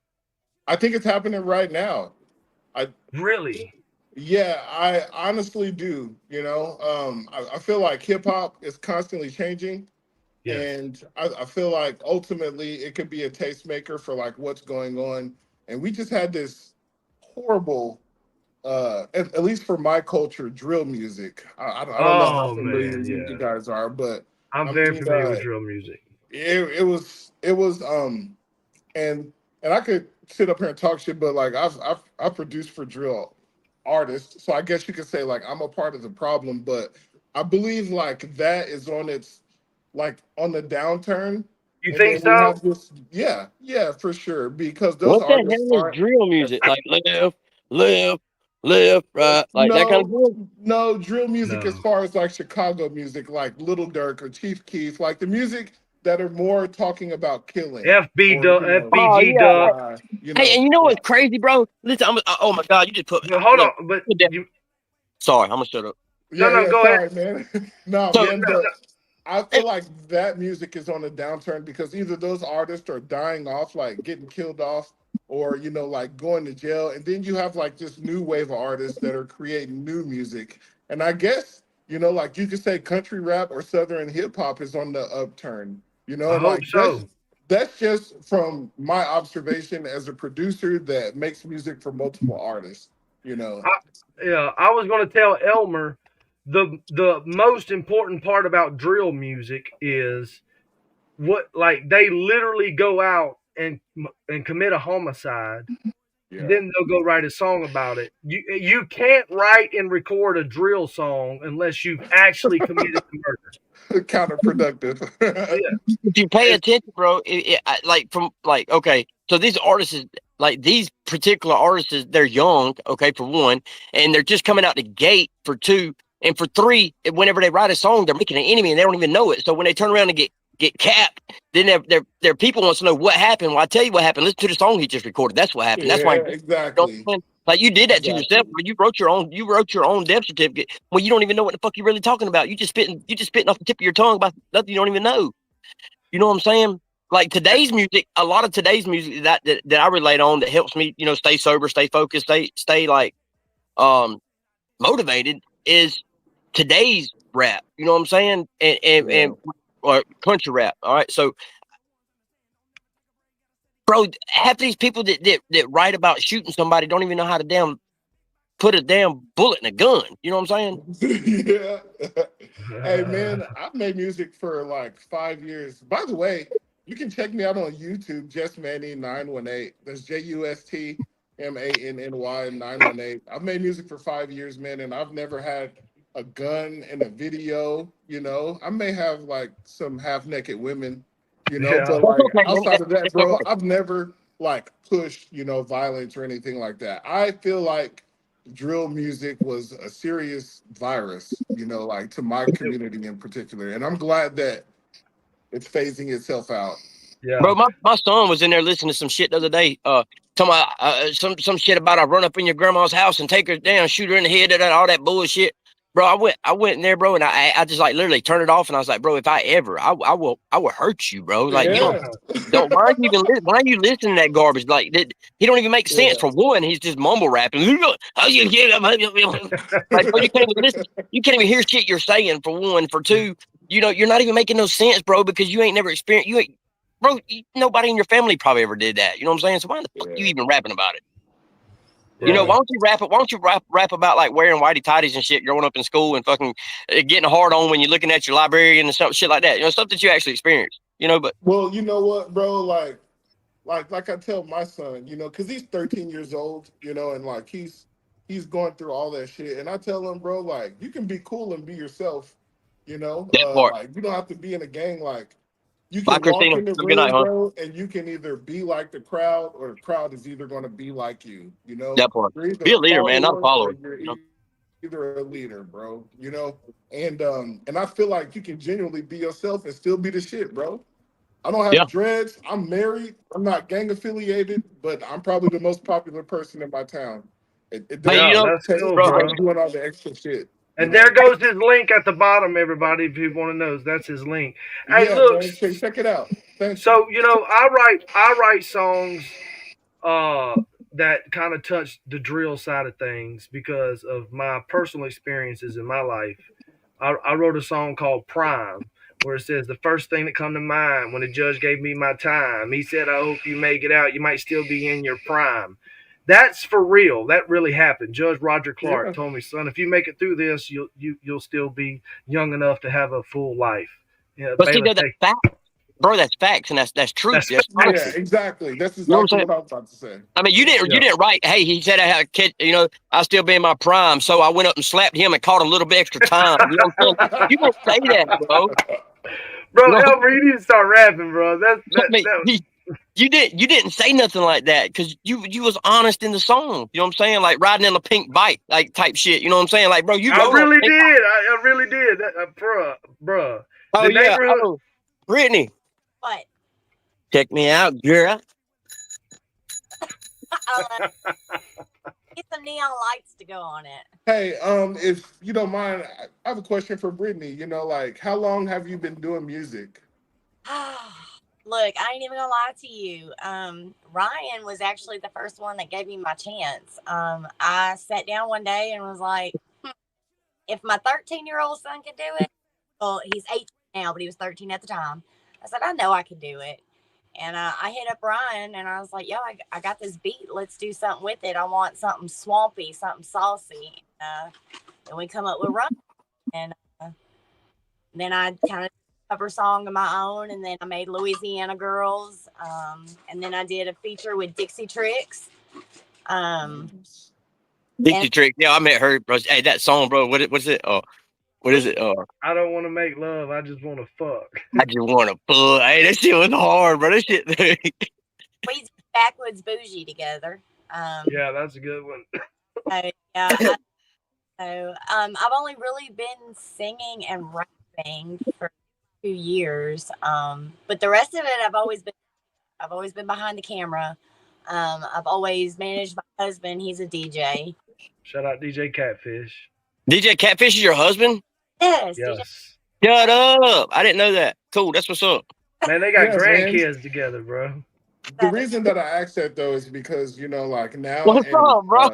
I think it's happening right now. Really? Yeah, I honestly do. I feel like hip hop is constantly changing. Yes. And I feel like ultimately it could be a tastemaker for like what's going on. And we just had this horrible, at least for my culture, drill music. I don't know how familiar you guys are, but I'm very familiar with drill music. It was and I could sit up here and talk shit, but like I've produced for drill artists, so I guess you could say like I'm a part of the problem. But I believe like that is on its like on the downturn. You think so? Yeah, for sure. Because those what the artists hell is drill music? Like left, right, like that kind of thing? No, drill music as far as like Chicago music, like Little Durk or Chief Keef, like the music that are more talking about killing. FBG Duck. Hey, and you know what's crazy, bro? Listen, oh my God, you just put. Hold on, but sorry, I'm gonna shut up. No, go ahead, man. Man, but I feel like that music is on a downturn because either those artists are dying off, like getting killed off, or like going to jail, and then you have like this new wave of artists that are creating new music. And I guess like you could say country rap or southern hip hop is on the upturn. I hope so. That's just from my observation as a producer that makes music for multiple artists. I was going to tell Elmer the most important part about drill music is what, like, they literally go out and commit a homicide. Yeah. Then they'll go write a song about it. You can't write and record a drill song unless you've actually committed the murder. Counterproductive. Yeah. If you pay attention, bro, okay, so these artists, like these particular artists, they're young, okay, for one, and they're just coming out the gate for two, and for three, whenever they write a song, they're making an enemy and they don't even know it. So when they turn around and get capped, then their people wants to know what happened. Well, I tell you what happened. Listen to the song he just recorded. That's what happened. That's why exactly. Like you did that to yourself. You wrote your own death certificate. Well, you don't even know what the fuck you're really talking about. You just spitting off the tip of your tongue about nothing you don't even know. You know what I'm saying? Like today's music, a lot of today's music that I relate on that helps me, stay sober, stay focused, stay like motivated is today's rap. You know what I'm saying? And or country rap. All right. So bro, half these people that write about shooting somebody don't even know how to put a damn bullet in a gun. You know what I'm saying? Yeah. Hey man, I've made music for like 5 years. By the way, you can check me out on YouTube, Just Manny 918. That's JUSTMANNY 918. I've made music for 5 years, man, and I've never had a gun in a video. I may have like some half-naked women, but like outside of that, bro, I've never like pushed, violence or anything like that. I feel like drill music was a serious virus, like to my community in particular. And I'm glad that it's phasing itself out. Yeah. Bro, my son was in there listening to some shit the other day. Talking about some shit about I run up in your grandma's house and take her down, shoot her in the head, all that bullshit. Bro, I went in there, bro, and I just like literally turned it off, and I was like, bro, if I will hurt you, bro. Like you don't why are you listening to that garbage? Like he don't even make sense. For one, he's just mumble rapping. Like, bro, you can't even listen. You can't even hear shit you're saying. For one, for two, you're not even making no sense, bro, because you ain't never experienced. Bro, nobody in your family probably ever did that. You know what I'm saying? So why the fuck are you even rapping about it? Why don't you rap about like wearing whitey tighties and shit growing up in school and fucking getting hard on when you're looking at your librarian and stuff, shit like that. Stuff that you actually experience. But well, you know what, bro, like I tell my son, because he's 13 years old, and like he's going through all that shit, and I tell him, bro, like you can be cool and be yourself, like you don't have to be in a gang. Like you can walk in the room, bro, and you can either be like the crowd, or the crowd is either going to be like you. That part. Be a leader, man, not a follower. You're either a leader, bro. And I feel like you can genuinely be yourself and still be the shit, bro. I don't have dreads. I'm married. I'm not gang affiliated, but I'm probably the most popular person in my town. It doesn't take, bro, doing all the extra shit. And there goes his link at the bottom, everybody. If you want to know, that's his link. Hey, yeah, look. man, check it out. Thanks. So I write songs that kind of touch the drill side of things because of my personal experiences in my life. I wrote a song called Prime, where it says the first thing that come to mind when the judge gave me my time. He said, "I hope you make it out. You might still be in your prime." That's for real. That really happened. Judge Roger Clark told me, "Son, if you make it through this, you'll still be young enough to have a full life." Yeah, but see, that's fact, bro. That's facts, and that's truth. That's yeah, exactly. That's exactly what I was about to say. I mean, you didn't write. Hey, he said I had a kid. I still be in my prime, so I went up and slapped him and caught a little bit extra time. You know what I'm saying? You don't say that, bro. Bro, Elmer, you need to start rapping, bro. You didn't say nothing like that because you was honest in the song. You know what I'm saying? Like riding in a pink bike, like type shit. You know what I'm saying? Like, bro, you. I really did. I really did, bruh. Oh yeah, Brittany. What? Check me out, girl. Get some neon lights to go on it. Hey, if you don't mind, I have a question for Brittany. Like, how long have you been doing music? Look, I ain't even gonna lie to you. Ryan was actually the first one that gave me my chance. I sat down one day and was like, if my 13-year-old son could do it, well, he's 18 now, but he was 13 at the time. I said, I know I can do it. And I hit up Ryan and I was like, yo, I got this beat. Let's do something with it. I want something swampy, something saucy. And we come up with Ryan. And then I kind of cover song of my own. And then I made Louisiana Girls. And then I did a feature with Dixie Tricks. Dixie Tricks. Yeah, I met her, bro. Hey, that song, bro. What's it? What is it? I don't want to make love. I just want to fuck. I just want to fuck. Hey, that shit was hard, bro. That shit. We did Backwoods Bougie together. Yeah, that's a good one. I've only really been singing and rapping for 2 years. But the rest of it, I've always been behind the camera. I've always managed my husband. He's a DJ. Shout out DJ Catfish. DJ Catfish is your husband? Yes. Shut up. I didn't know that. Cool. That's what's up. Man, they got grandkids together, bro. The reason that I asked that though is because like now what's up, bro?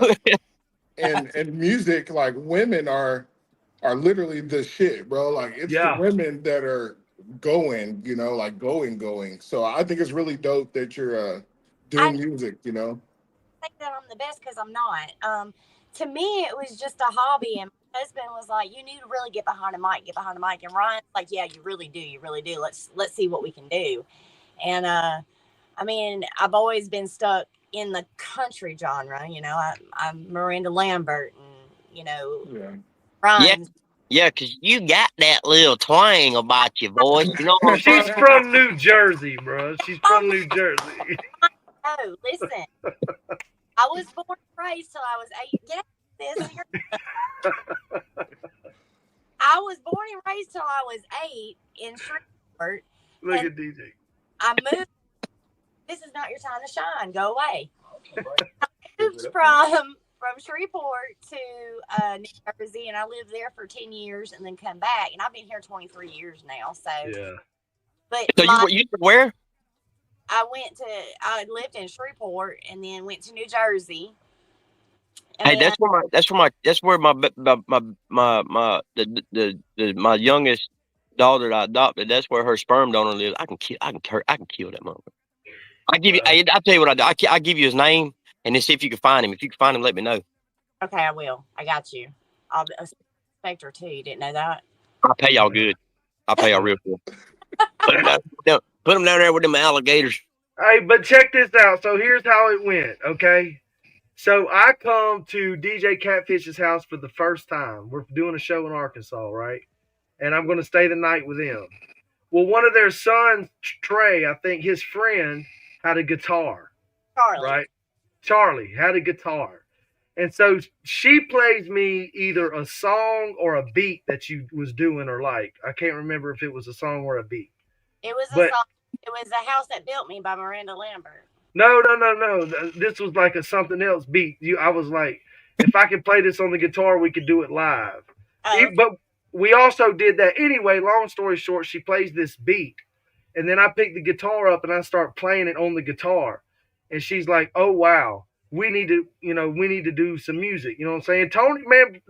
and music, like women are literally the shit, bro. Like it's the women that are going, like going. So I think it's really dope that you're doing music. I think that I'm the best because I'm not. To me, it was just a hobby, and my husband was like, "You need to really get behind a mic, And Ryan's like, "Yeah, you really do. Let's see what we can do." And I mean, I've always been stuck in the country genre. I'm Miranda Lambert, and Ryan's. Yeah, because you got that little twang about your voice. She's from New Jersey, bro. She's from New Jersey. Oh, listen. I was born and raised till I was 8. Get this. I was born and raised till I was 8 in Shreveport. Look at DJ. I moved. This is not your time to shine. Go away. I moved from Shreveport to New Jersey, and I lived there for 10 years, and then come back. And I've been here 23 years now. So yeah. But so you where? I lived in Shreveport and then went to New Jersey. Hey, that's where my youngest daughter that I adopted. That's where her sperm donor lives. I can kill that motherfucker. I'll tell you what I do. I give you his name and then see if you can find him. If you can find him, let me know. Okay, I will. I got you. I'll expect her too. You didn't know that? I'll pay y'all good. I'll pay y'all real good. Put them down there with them alligators. Hey, but check this out. So here's how it went, okay? So I come to DJ Catfish's house for the first time. We're doing a show in Arkansas, right? And I'm going to stay the night with him. Well, one of their sons, Trey, I think his friend had a guitar. Charlie. Right? Charlie had a guitar. And so she plays me either a song or a beat that you was doing or like. I can't remember if it was a song or a beat. It was a song. It was The House That Built Me by Miranda Lambert. No. This was like a something else beat. I was like, if I could play this on the guitar, we could do it live. But we also did that anyway. Long story short, she plays this beat, and then I pick the guitar up and I start playing it on the guitar, and she's like, "Oh wow, we need to, we need to do some music." You know what I'm saying? Tony, man,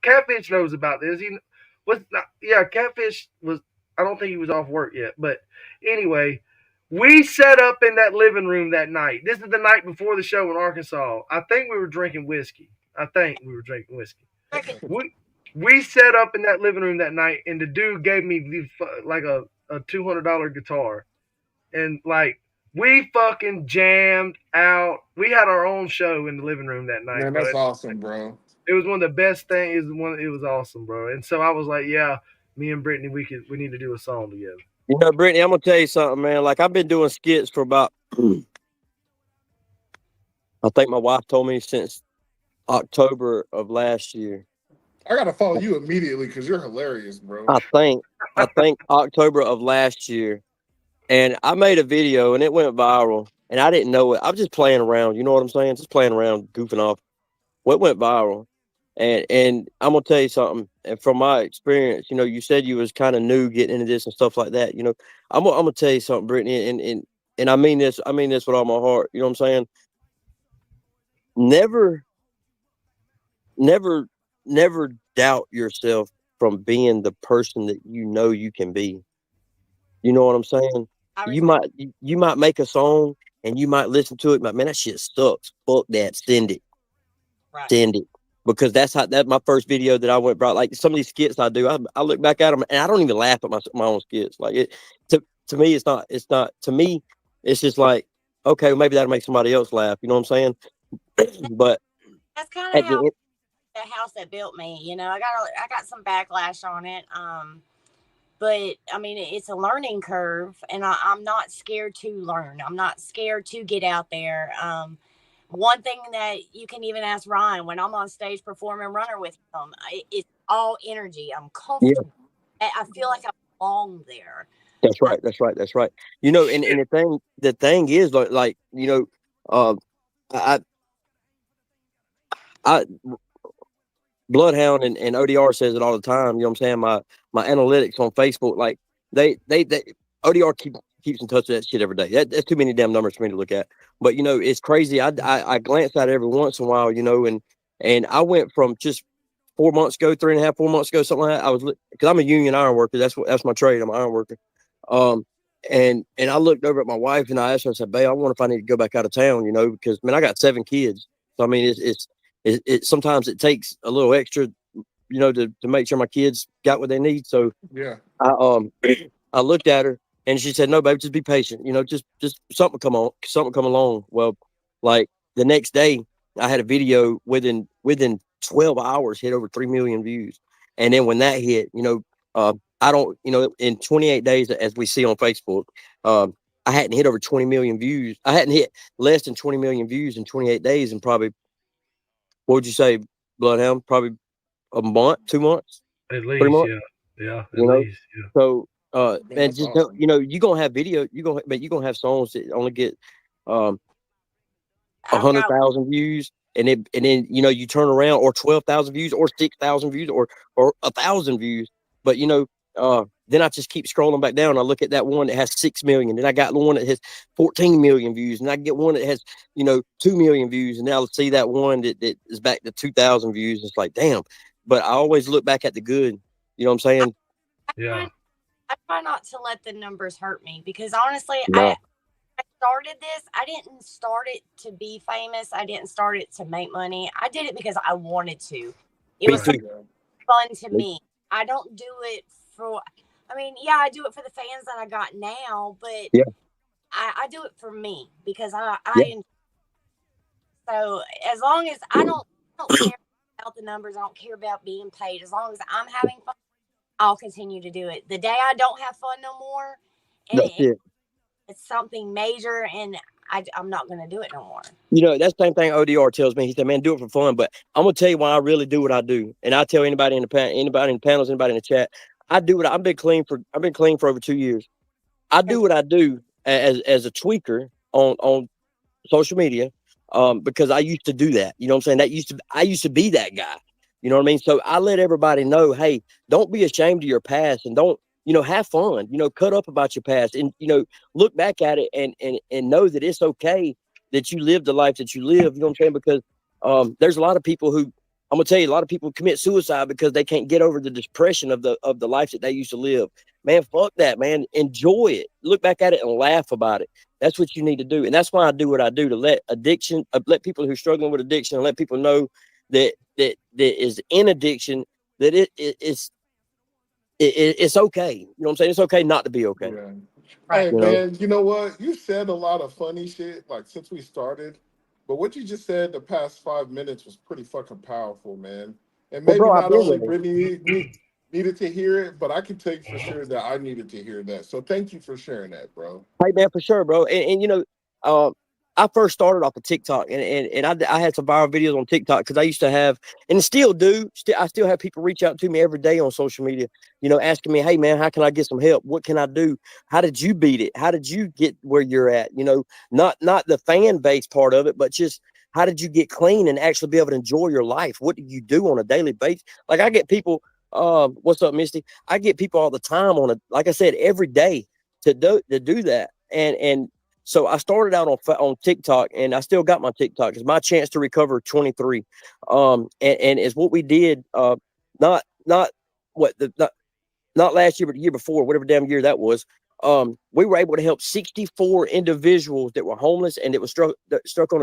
Catfish knows about this. He was not, yeah, Catfish was. I don't think he was off work yet, but anyway, we set up in that living room that night. This is the night before the show in Arkansas. I think we were drinking whiskey. We set up in that living room that night, and the dude gave me like a $200 guitar, and like we fucking jammed out. We had our own show in the living room that night. Man, that's awesome, bro. It was one of the best things. It was awesome, bro. And so I was like, yeah, me and Brittany, we need to do a song together. You know, Brittany, I'm gonna tell you something, man. Like, I've been doing skits for about, I think my wife told me since October of last year. I gotta follow you immediately because you're hilarious, bro. I think October of last year, and I made a video and it went viral, and I didn't know it. I was just playing around. You know what I'm saying? Just playing around, goofing off. Well, it went viral, and I'm gonna tell you something. And from my experience, you said you was kind of new getting into this and stuff like that. I'm gonna tell you something, Brittany, and I mean this. I mean this with all my heart. You know what I'm saying? Never doubt yourself from being the person that you can be. You know what I'm saying? You might make a song and you might listen to it, but man, that shit sucks. Fuck that. Send it. Right. Send it. Because that's my first video that I went brought. Like some of these skits I do, I look back at them and I don't even laugh at my own skits. Like it to me, it's not to me. It's just like, okay, well, maybe that'll make somebody else laugh. You know what I'm saying? But that's kind of how the house that built me. I got some backlash on it. But I mean, it's a learning curve, and I'm not scared to learn. I'm not scared to get out there. One thing that you can even ask Ryan when I'm on stage performing Runner with him, it's all energy. I'm comfortable. Yeah. I feel like I belong there. That's right. And the thing is like I Bloodhound and ODR says it all the time. You know what I'm saying? My analytics on Facebook, like they ODR keeps in touch with that shit every day. That's too many damn numbers for me to look at. But it's crazy. I glance at it every once in a while, and I went from just 4 months ago, 3.5, 4 months ago, something like that. Because I'm a union iron worker. That's my trade. I'm an iron worker. And I looked over at my wife and I asked her, I said, babe, I wonder if I need to go back out of town, because man, I got 7 kids. So I mean, it sometimes it takes a little extra, to make sure my kids got what they need. So yeah, I looked at her and she said, no, baby, just be patient. Just something come along. Well, like the next day I had a video within 12 hours hit over 3 million views. And then when that hit, I don't, in 28 days, as we see on Facebook, I hadn't hit over 20 million views. I hadn't hit less than 20 million views in 28 days. And probably, what would you say, Bloodhound? Probably a month, 2 months? At least, yeah. At least, yeah. So, and just, awesome. You're going to have video, you're going to have songs that only get 100,000 views. And then, you turn around, or 12,000 views, or 6,000 views, or 1,000 views. But, then I just keep scrolling back down. I look at that one that has 6 million. Then I got one that has 14 million views. And I get one that has, 2 million views. And now I'll see that one that is back to 2,000 views. It's like, damn. But I always look back at the good. You know what I'm saying? Yeah. I try not to let the numbers hurt me, because honestly, I started this. I didn't start it to be famous. I didn't start it to make money. I did it because I wanted to. It was fun to me. I don't do it for, I do it for the fans that I got now, but I do it for me because so as long as I don't care about the numbers, I don't care about being paid. As long as I'm having fun, I'll continue to do it. The day I don't have fun no more, and it's something major, and I'm not going to do it no more. That's the same thing ODR tells me. He said, man, do it for fun. But I'm going to tell you why I really do what I do. And I tell anybody in the panels, anybody in the chat, I do what I've been clean for over 2 years. I do what I do as a tweaker on social media, because I used to do that. You know what I'm saying? I used to be that guy. You know what I mean? So I let everybody know, hey, don't be ashamed of your past, and don't, have fun, cut up about your past, and, look back at it and know that it's okay that you live the life that you live. You know what I'm saying? Because there's a lot of people who, I'm gonna tell you, a lot of people commit suicide because they can't get over the depression of the life that they used to live. Man, fuck that, man. Enjoy it. Look back at it and laugh about it. That's what you need to do. And that's why I do what I do, to let people who are struggling with addiction, and let people know that is in addiction, that it's okay. You know what I'm saying? It's okay not to be okay. Yeah. Right. Hey, man, you know what? You said a lot of funny shit, like, since we started, but what you just said the past 5 minutes was pretty fucking powerful, man. And Well, maybe bro, I've not been only there. Brittany needed to hear it, but I can take for sure that I needed to hear that. So thank you for sharing that, bro. Hey, man, for sure, bro. And I first started off of TikTok, and I had some viral videos on TikTok because I used to have, and still do, I still have people reach out to me every day on social media, asking me, hey, man, how can I get some help? What can I do? How did you beat it? How did you get where you're at? Not the fan base part of it, but just how did you get clean and actually be able to enjoy your life? What do you do on a daily basis? Like, I get people, what's up, Misty? I get people all the time like I said, every day to do that. And so I started out on TikTok, and I still got my TikTok. It's my chance to recover 23. And it's what we did. Not what the not last year, but the year before, whatever damn year that was. We were able to help 64 individuals that were homeless and that was stuck on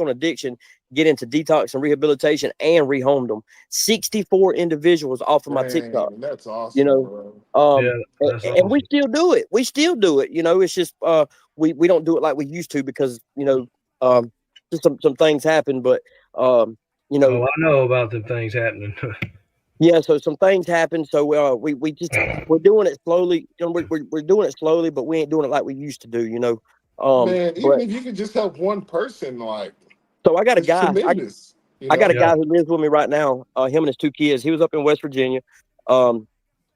addiction get into detox and rehabilitation, and rehomed them. 64 individuals off of my TikTok. Dang, that's awesome, bro. That's And we awesome. still do it. We still do it. It's just we don't do it like we used to because just some things happen. But Oh, I know about the things happening. yeah. So some things happen. So we're doing it slowly. We're doing it slowly, but we ain't doing it like we used to do. Man, even But if you could just help one person, like, so I got a it's guy. tremendous. I got a Yeah. guy who lives with me right now. Him and his 2 kids. He was up in West Virginia.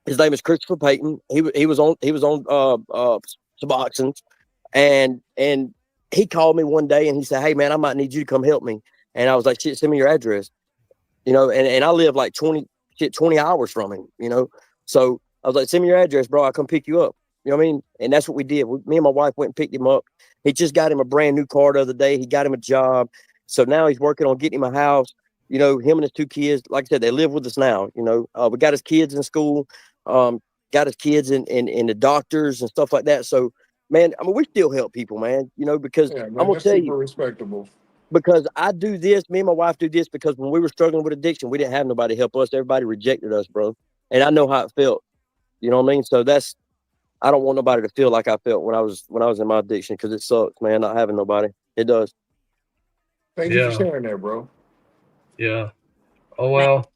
His name is Christopher Payton. He was on Suboxone, and he called me one day and he said, "Hey, man, I might need you to come help me." And I was like, "Shit, send me your address." And I live like 20 hours from him. So I was like, "Send me your address, bro. I'll come pick you up." You know what I mean? And that's what we did. Me and my wife went and picked him up. He just got him a brand new car the other day. He got him a job. So now he's working on getting him a house. Him and his 2 kids, like I said, they live with us now. We got his kids in school, got his kids in the doctors and stuff like that. So, man, I mean, we still help people, man, because Yeah, man, I'm going that's to tell super you, respectable. because I do this, me and my wife do this because when we were struggling with addiction, we didn't have nobody help us. Everybody rejected us, bro. And I know how it felt. You know what I mean? So I don't want nobody to feel like I felt when I was in my addiction, because it sucks, man, not having nobody. It does. Thank you for sharing that, bro. Yeah. Oh, well.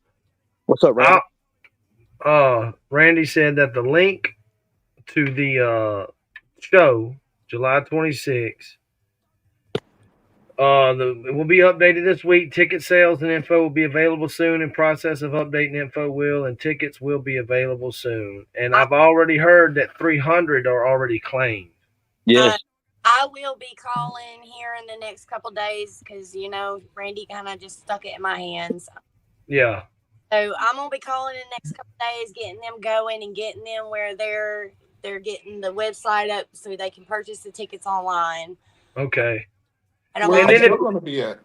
What's up, Randy? Randy said that the link to the show, July 26th, it will be updated this week. Ticket sales and info will be available soon. In process of updating, info will, and tickets will be available soon. And I've already heard that 300 are already claimed. Yes. I will be calling here in the next couple days because Randy kind of just stuck it in my hands. Yeah. So I'm gonna be calling in the next couple days, getting them going and getting them where they're getting the website up so they can purchase the tickets online. Okay. And Where's the show going to be at?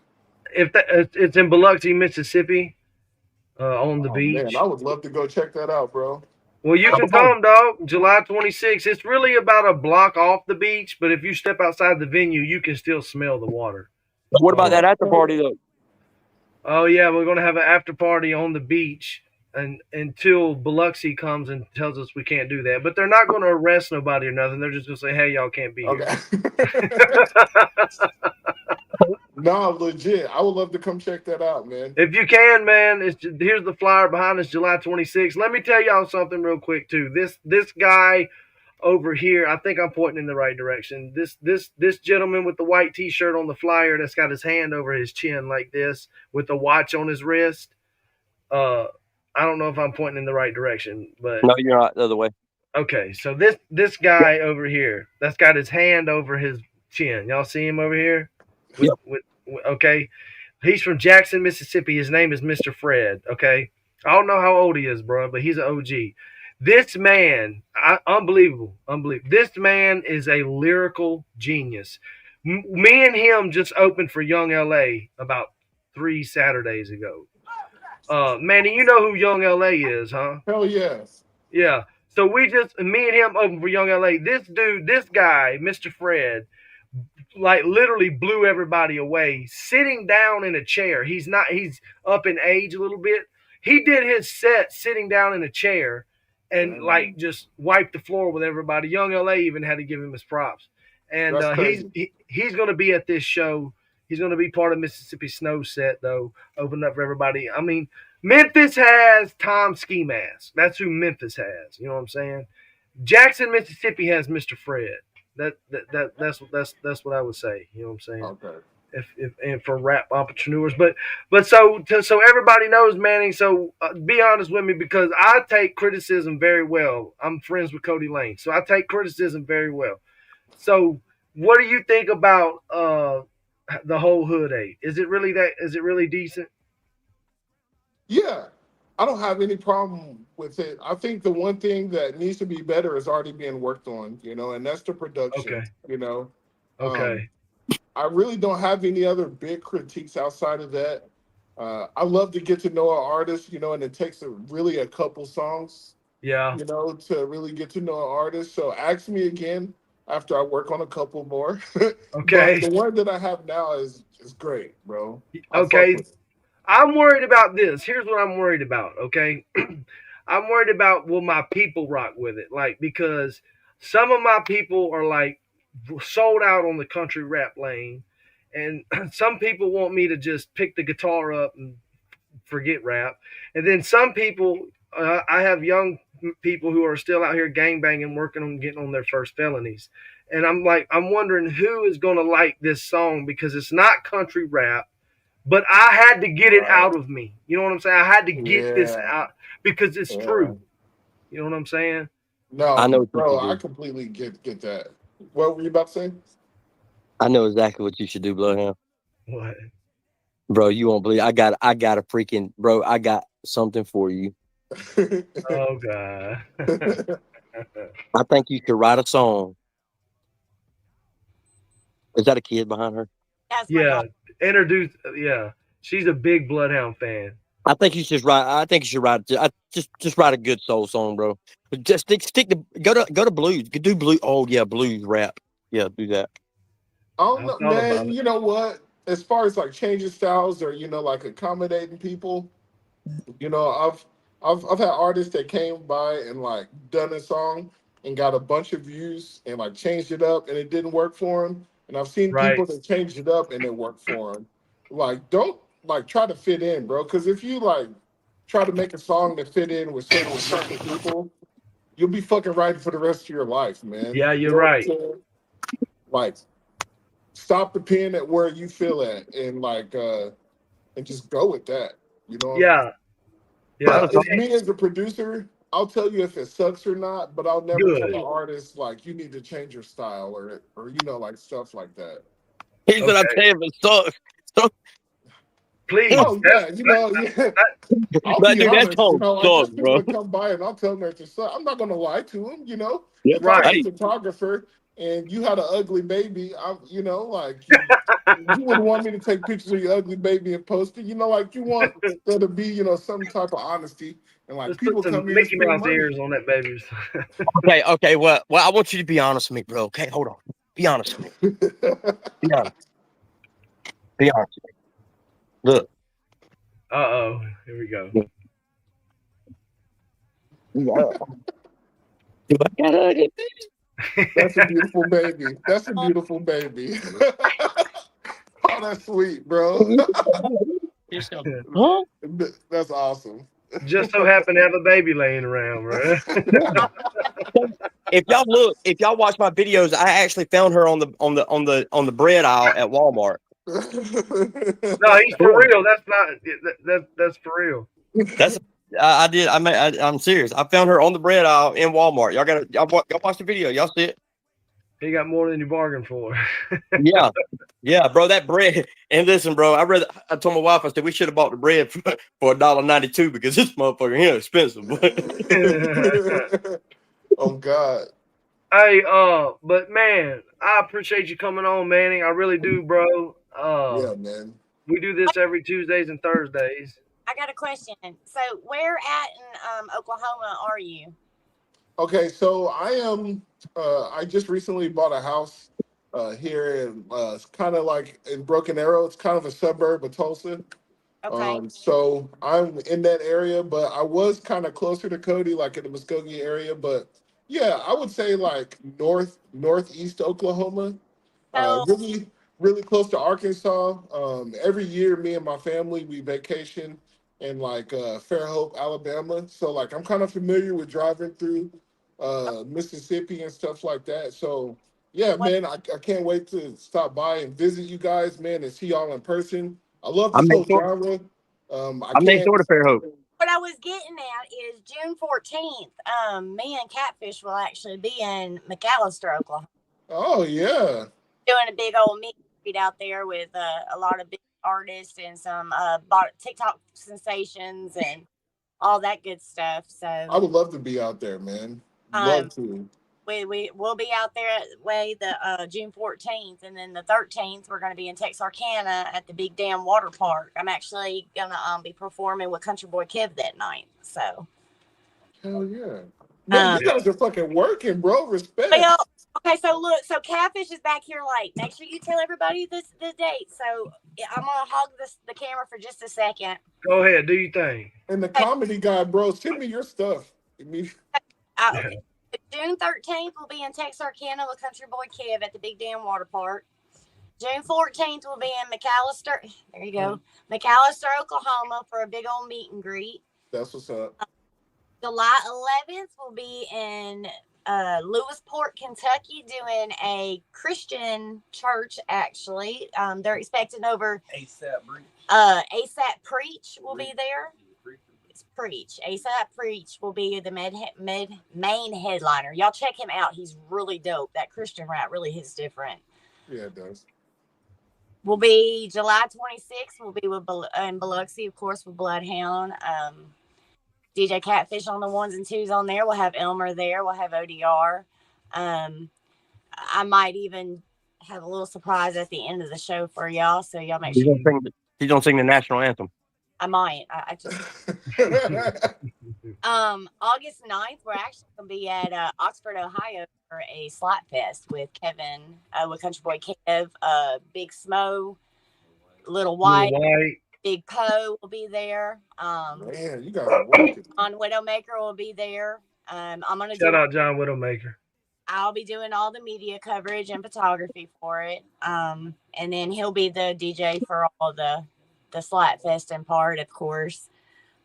It's in Biloxi, Mississippi, on the beach. Man, I would love to go check that out, bro. Well, you can come, dog. July 26th. It's really about a block off the beach, but if you step outside the venue, you can still smell the water. What about that after party, though? Oh, yeah, we're going to have an after party on the beach until Biloxi comes and tells us we can't do that. But they're not going to arrest nobody or nothing. They're just going to say, hey, y'all can't be here. No, legit. I would love to come check that out, man. If you can, man, here's the flyer behind us, July 26th. Let me tell y'all something real quick, too. This guy over here, I think I'm pointing in the right direction. This gentleman with the white T-shirt on the flyer that's got his hand over his chin like this with the watch on his wrist. I don't know if I'm pointing in the right direction, but no, you're not. The other way. Okay, so this guy over here that's got his hand over his chin. Y'all see him over here? Okay. He's from Jackson, Mississippi. His name is Mr. Fred. Okay, I don't know how old he is, bro, but he's an OG. This man, unbelievable. This man is a lyrical genius. Me and him just opened for Young LA about 3 Saturdays ago. Manny, you know who Young LA is, huh? Hell yes. Yeah. So me and him opened for Young LA. This guy, Mr. Fred, like literally blew everybody away sitting down in a chair. He's up in age a little bit. He did his set sitting down in a chair and like just wiped the floor with everybody. Young LA even had to give him his props. And he's going to be at this show. He's going to be part of Mississippi Snow set though, opening up for everybody. I mean, Memphis has Tom Ski Mask. That's who Memphis has. You know what I'm saying? Jackson, Mississippi has Mr. Fred. That's what I would say. You know what I'm saying? Okay. If and for rap entrepreneurs, but so everybody knows, Manning. So be honest with me, because I take criticism very well. I'm friends with Cody Lane, so I take criticism very well. So what do you think about the whole Hood 8? Is it really decent? Yeah, I don't have any problem with it. I think the one thing that needs to be better is already being worked on, and that's the production. Okay. Okay. I really don't have any other big critiques outside of that. I love to get to know an artist, and it takes really a couple songs, Yeah. To really get to know an artist. So ask me again after I work on a couple more. Okay. But the one that I have now is great, bro. Okay. I'm worried about this. Here's what I'm worried about, okay? I'm worried about will my people rock with it, like, because some of my people are like sold out on the country rap lane, and some people want me to just pick the guitar up and forget rap, and then some people, I have young people who are still out here gangbanging, working on getting on their first felonies, and I'm wondering who is going to like this song, because it's not country rap. But I had to get it out of me. You know what I'm saying? I had to get this out because it's true. You know what I'm saying? No, I know, bro. I completely get that. What were you about to say? I know exactly what you should do, Bloodhound. What? Bro, you won't believe. I got a freaking bro. I got something for you. Oh God. I think you could write a song. Is that a kid behind her? That's yeah. Introduce. Yeah. She's a big Bloodhound fan. I think you should write. I think you should write. Just write a good soul song, bro. But just stick to go to blues. Do blues. Oh yeah, blues rap. Yeah, do that. Oh no, man. You know what? As far as like changing styles or like accommodating people, I've had artists that came by and like done a song and got a bunch of views and like changed it up and it didn't work for them. And I've seen people that changed it up and it worked for them. Like, don't like try to fit in, bro. Because if you like try to make a song that fit in with certain people, you'll be fucking writing for the rest of your life, man. Yeah, you're right. Like, stop the pen at where you feel at, and like, and just go with that. You know? Yeah. Yeah. Me as a producer, I'll tell you if it sucks or not, but I'll never tell an artist like you need to change your style or like stuff like that. Here's what I tell you, if it sucks. Please. Oh yeah, yeah. I'll be honest, I just people come by and I'll tell them that it sucks. I'm not gonna lie to them, Yeah, if I'm a photographer and you had an ugly baby, you wouldn't want me to take pictures of your ugly baby and post it. Like you want there to be, some type of honesty. And like Just people put some come in Mickey Mouse ears on that baby. Okay. Well, I want you to be honest with me, bro. Okay, hold on. Be honest with me. Be honest. Be honest with me. Look. Uh-oh. Here we go. Do I got ugly? That's a beautiful baby. That's a beautiful baby. Oh, that's sweet, bro. Huh? That's awesome. Just so happen to have a baby laying around, bro. If y'all watch my videos, I actually found her on the bread aisle at Walmart. No, he's for real. That's for real. I did. I'm serious. I found her on the bread aisle in Walmart. Y'all watch the video. Y'all see it? He got more than you bargained for. Yeah. Yeah, bro, that bread. And listen, bro, I told my wife, I said we should have bought the bread for $1.92 because this motherfucker here is expensive. Oh God. Hey, but man, I appreciate you coming on, Manning. I really do, bro. Yeah, man. We do this every Tuesdays and Thursdays. I got a question. So, where at in Oklahoma are you? Okay, so I am. I just recently bought a house here in. It's kind of like in Broken Arrow. It's kind of a suburb of Tulsa. Okay. So I'm in that area, but I was kind of closer to Cody, like in the Muskogee area. But yeah, I would say like northeast Oklahoma. So, Really, really close to Arkansas. Every year, me and my family we vacation in like Fairhope, Alabama. So like I'm kind of familiar with driving through Mississippi and stuff like that. So yeah, what man, I can't wait to stop by and visit you guys, man, and see y'all in person. I love I'm this next whole door. genre. I I'm next can't. door to Fairhope. what I was getting at is June 14th. Me and Catfish will actually be in McAllister, Oklahoma, Oh yeah, doing a big old meet out there with a lot of big artists and some TikTok sensations and all that good stuff. So, I would love to be out there, man. um, Love to. we will be out there the June 14th, and then the 13th we're going to be in Texarkana at the Big Dam Water Park. I'm actually going to be performing with Country Boy Kev that night. So Hell yeah. Man, you guys are fucking working, bro. Respect. well, okay, so look, so Catfish is back here late. Make sure you tell everybody the date. So I'm gonna hog the camera for just a second. Go ahead, do your thing. And the comedy guy, bro, send me your stuff. Okay. June 13th will be in Texarkana with Country Boy Kev at the Big Dam Water Park. June 14th will be in McAllister. There you go. McAllister, Oklahoma for a big old meet and greet. That's what's up. July 11th will be in Lewisport, Kentucky, doing a Christian church, actually. They're expecting over ASAP Preach will be there. It's Preach. ASAP Preach will be the main headliner. Y'all check him out. He's really dope. That Christian rap really hits different. Yeah, it does. Will be July 26th. We'll be in Biloxi, of course, with Bloodhound. DJ Catfish on the ones and twos on there. We'll have Elmer there. We'll have ODR. I might even have a little surprise at the end of the show for y'all. So y'all make sure. He's gonna sing the national anthem. I might. I just. August 9th, we're actually gonna be at Oxford, Ohio for a Slot Fest with Kevin, with Country Boy Kev, Big Smo, Little White. Big Poe will be there. Man, you guys are working. John Widowmaker will be there. I'm gonna shout out John Widowmaker. I'll be doing all the media coverage and photography for it. And then he'll be the DJ for all the Slat Fest and part, of course.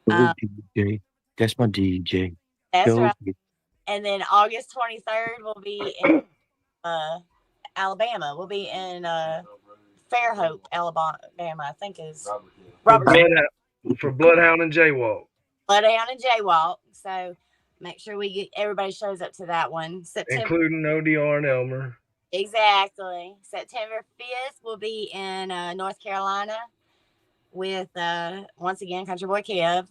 DJ. That's my DJ. That's right. And then August 23rd will be in Alabama. We'll be in Fairhope, Alabama, I think is Robert for Bloodhound and Jaywalk. Bloodhound and Jaywalk. So make sure everybody shows up to that one. Including ODR and Elmer. Exactly. September 5th will be in North Carolina with once again Country Boy Kev.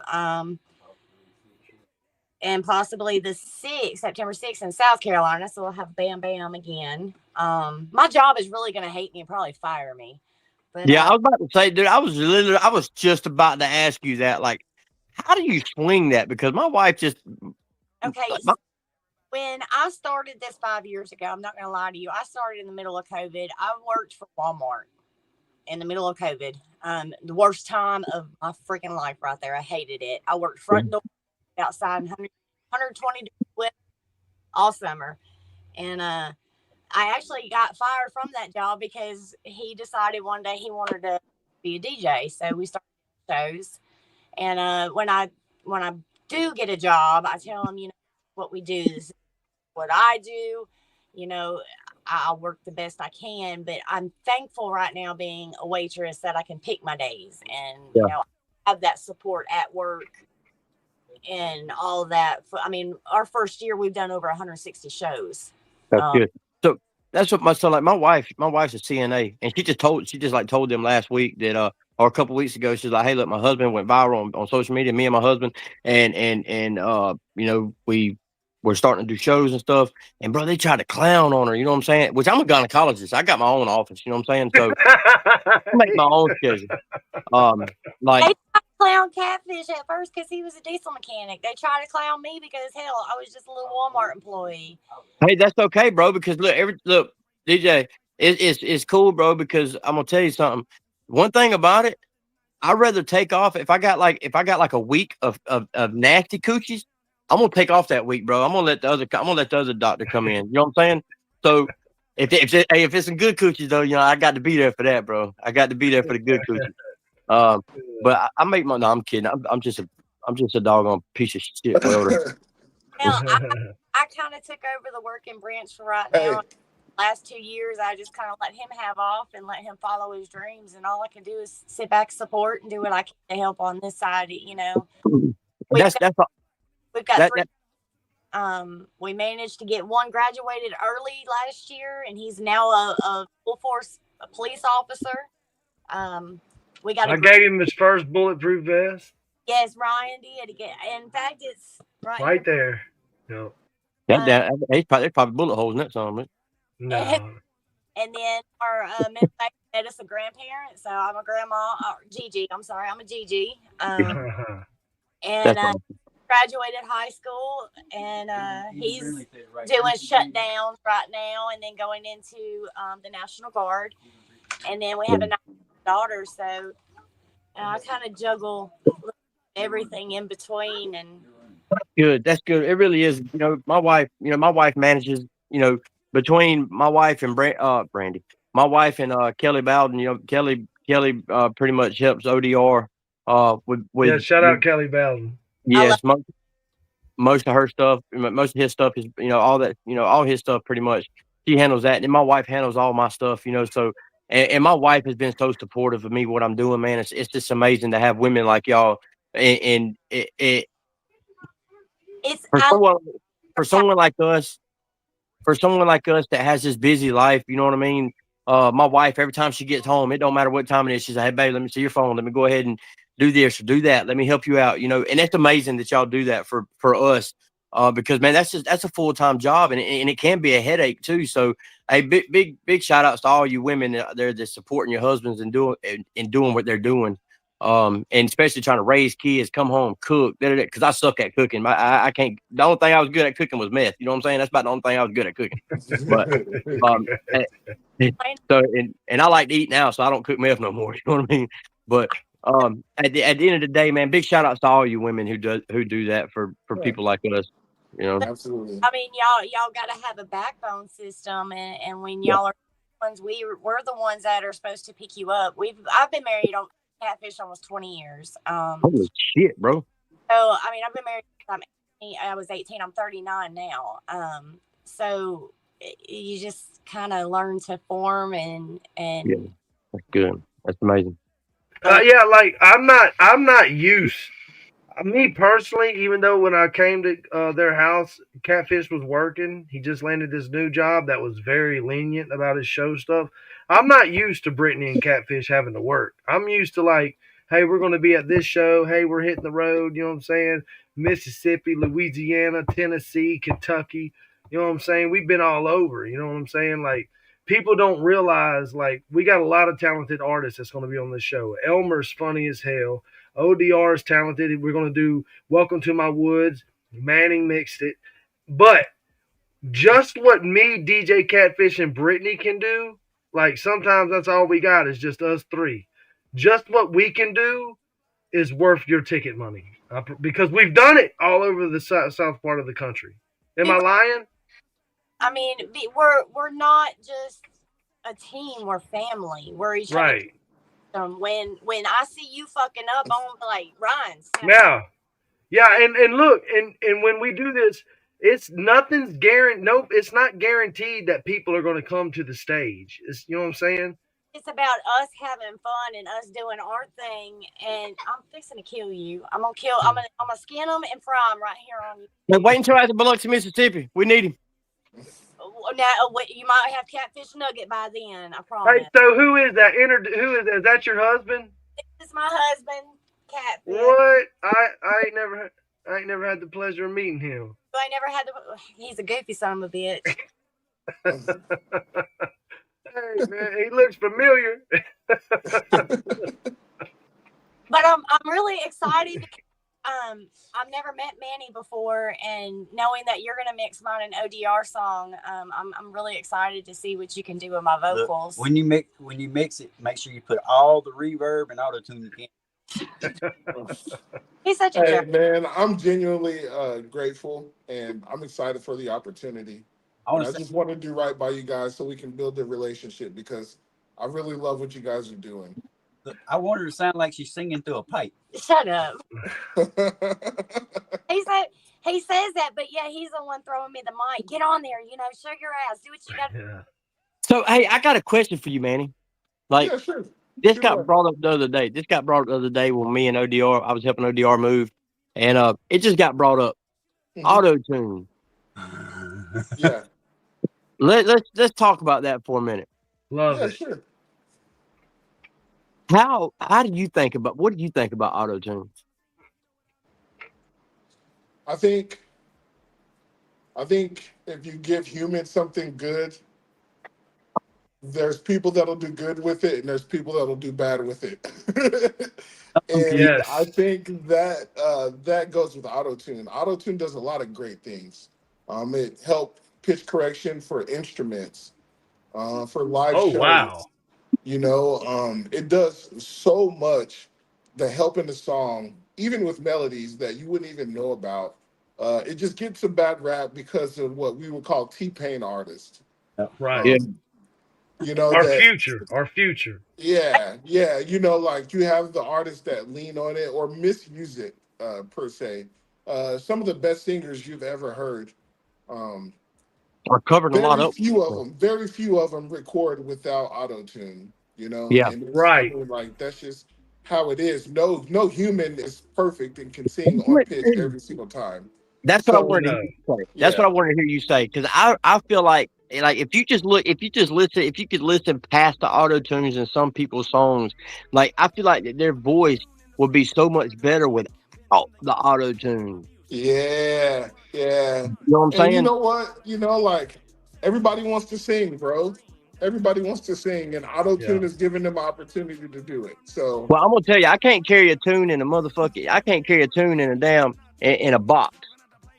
And possibly the 6th, September 6th in South Carolina. So we'll have Bam Bam again. My job is really going to hate me and probably fire me. But, yeah, I was about to say, dude, I was just about to ask you that. Like, how do you swing that? Because my wife just. Okay. When I started this 5 years ago, I'm not going to lie to you. I started in the middle of COVID. I worked for Walmart in the middle of COVID. The worst time of my freaking life right there. I hated it. I worked front door outside 120 degrees all summer. And I actually got fired from that job because he decided one day he wanted to be a DJ. So we started shows. And when I do get a job, I tell him, what we do is what I do. I'll work the best I can, but I'm thankful right now being a waitress that I can pick my days and have that support at work and all of that. I mean, our first year we've done over 160 shows. That's good. That's what my son like. My wife's a CNA, and she just like told them last week that or a couple weeks ago, she's like, hey, look, my husband went viral on social media, me and my husband, and you know, we're starting to do shows and stuff, and bro, they tried to clown on her, you know what I'm saying? Which I'm a gynecologist, I got my own office, you know what I'm saying? So I make my own schedule. Like they tried to clown Catfish at first because he was a diesel mechanic. They tried to clown me because hell, I was just a little Walmart employee. hey, that's okay, bro, because look, DJ, it's cool, bro, because I'm gonna tell you something. One thing about it, I'd rather take off if I got like a week of nasty coochies. I'm gonna take off that week, bro. I'm gonna let the other doctor come in. You know what I'm saying? So if it's some good coochies though, you know, I got to be there for that, bro. I got to be there for the good coochies. But I make my. No, I'm kidding. I'm just a doggone piece of shit welder. Well, I kind of took over the working branch for right now. Hey. Last 2 years, I just kind of let him have off and let him follow his dreams. And all I can do is sit back, support, and do what I can to help on this side. You know, we've got three. We managed to get one graduated early last year, and he's now a full force police officer. We got. I gave him his first bulletproof vest. Yes, Ryan did. In fact, it's right there. No. There's probably bullet holes in that something. No. And then our made us a grandparent, so I'm a grandma. Gigi, I'm sorry, I'm a Gigi. And graduated high school, and he's doing shutdowns right now, and then going into the National Guard. And then we have a daughter, so I kind of juggle everything in between. And that's good. It really is. You know, my wife manages. You know, between my wife and Brandy, my wife and Kelly Bowden. You know, Kelly pretty much helps ODR. With shout out Kelly Bowden. Yes, most of her stuff, most of his stuff is, you know, all that, you know, all his stuff pretty much. She handles that, and my wife handles all my stuff, you know. So, and my wife has been so supportive of me, what I'm doing, man. It's just amazing to have women like y'all, and it's for someone like us that has this busy life, you know what I mean. My wife, every time she gets home, it don't matter what time it is, she's like, hey, babe, let me see your phone. Let me go ahead and do this or do that. Let me help you out, you know. And it's amazing that y'all do that for us, because man, that's a full-time job, and it can be a headache too. So, hey, big shout outs to all you women out there that's supporting your husbands and doing what they're doing, and especially trying to raise kids, come home, cook, because I suck at cooking. I can't. The only thing I was good at cooking was meth. You know what I'm saying? That's about the only thing I was good at cooking. But so and I like to eat now, so I don't cook meth no more. You know what I mean? But at the end of the day, man, big shout outs to all you women who do that for people like us. You know, absolutely. I mean, y'all got to have a backbone system, and when y'all are ones, we're the ones that are supposed to pick you up. I've been married on Catfish almost 20 years. Holy shit, bro. So I mean, I've been married since I was 18. I'm 39 now. So you just kind of learn to form and yeah, that's good. That's amazing. Yeah, like I'm not used. Me personally, even though when I came to their house, Catfish was working. He just landed this new job that was very lenient about his show stuff. I'm not used to Brittany and Catfish having to work. I'm used to like, hey, we're going to be at this show. Hey, we're hitting the road. You know what I'm saying? Mississippi, Louisiana, Tennessee, Kentucky. You know what I'm saying? We've been all over. You know what I'm saying? Like, people don't realize, like, we got a lot of talented artists that's going to be on this show. Elmer's funny as hell. ODR is talented. We're going to do Welcome to My Woods. Manning mixed it. But just what me, DJ Catfish, and Brittany can do, like sometimes that's all we got is just us three. Just what we can do is worth your ticket money. Because we've done it all over the south part of the country. Am I lying? I mean, we're not just a team. We're family. We're each other. Right. When I see you fucking up, I'm like, Ryan. Yeah, and look, and when we do this, it's nothing's guaranteed. Nope, it's not guaranteed that people are going to come to the stage. It's, you know what I'm saying? It's about us having fun and us doing our thing. And I'm fixing to kill you. I'm gonna skin them and fry them right here on you. Now, wait until after Biloxi, Mississippi. We need him. Now you might have Catfish Nugget by then. I promise. Hey, so who is that? Who is that? Is that your husband? This is my husband, Catfish. What? I ain't never had the pleasure of meeting him. I never had to. He's a goofy son of a bitch. Hey man, he looks familiar. But I'm really excited. I've never met Manny before, and knowing that you're gonna mix mine an ODR song, I'm really excited to see what you can do with my vocals. Look, when you mix it, make sure you put all the reverb and auto tune you can. He's such a jerk. Man, I'm genuinely grateful, and I'm excited for the opportunity. I just want to do right by you guys so we can build a relationship, because I really love what you guys are doing. I want her to sound like she's singing through a pipe. Shut up. He says that, but yeah, he's the one throwing me the mic. Get on there, show your ass, do what you got to do. So, hey, I got a question for you, Manny. Like, yeah, sure. This got brought up the other day. This got brought up the other day when me and ODR, I was helping ODR move, and it just got brought up. Auto tune. Yeah. Let's talk about that for a minute. Love it. Sure. How do you think about, what do you think about auto tune? I think if you give humans something good, there's people that'll do good with it, and there's people that'll do bad with it. And yes. I think that goes with auto-tune. Auto-tune does a lot of great things. It helped pitch correction for instruments, for live shows. Wow. It does so much to help in the song, even with melodies that you wouldn't even know about. It just gets a bad rap because of what we would call T-Pain artists. Right. Our future. Yeah. Like you have the artists that lean on it or misuse it, per se. Some of the best singers you've ever heard are covered a lot up. Very few of them record without auto-tune, Yeah. And right. Like, that's just how it is. No human is perfect and can sing on pitch every single time. That's what I wanted to hear you say. That's what I wanted to hear you say, because I feel like if you could listen past the auto tunes in some people's songs, like I feel like their voice would be so much better without the auto tune. Yeah. You know what I'm saying? You know what? Like everybody wants to sing, bro. Everybody wants to sing, and auto tune is giving them an opportunity to do it. So, well, I'm gonna tell you, I can't carry a tune in a damn in a box.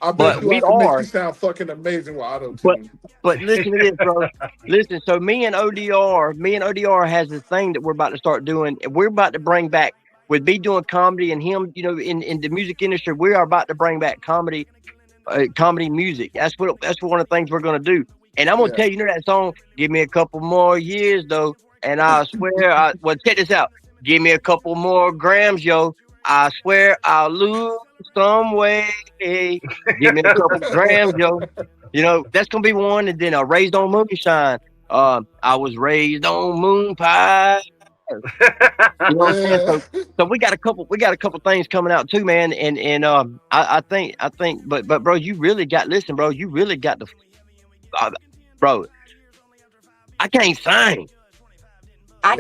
I bet you I can make you sound fucking amazing with auto-tune. But listen to this, bro. Listen, so me and ODR has this thing that we're about to start doing. And we're about to bring back, with me doing comedy and him, in the music industry, we are about to bring back comedy music. That's one of the things we're going to do. And I'm going to tell you, that song, give me a couple more years, though, and I swear, well, check this out. Give me a couple more grams, yo. I swear I'll lose some weight. Give me a couple grams, yo. That's gonna be one. And then Raised on Moonshine. I was raised on moon pie. You know what I'm saying? So we got a couple things coming out too, man. And I think, but bro, you really got the, bro. I can't sing. I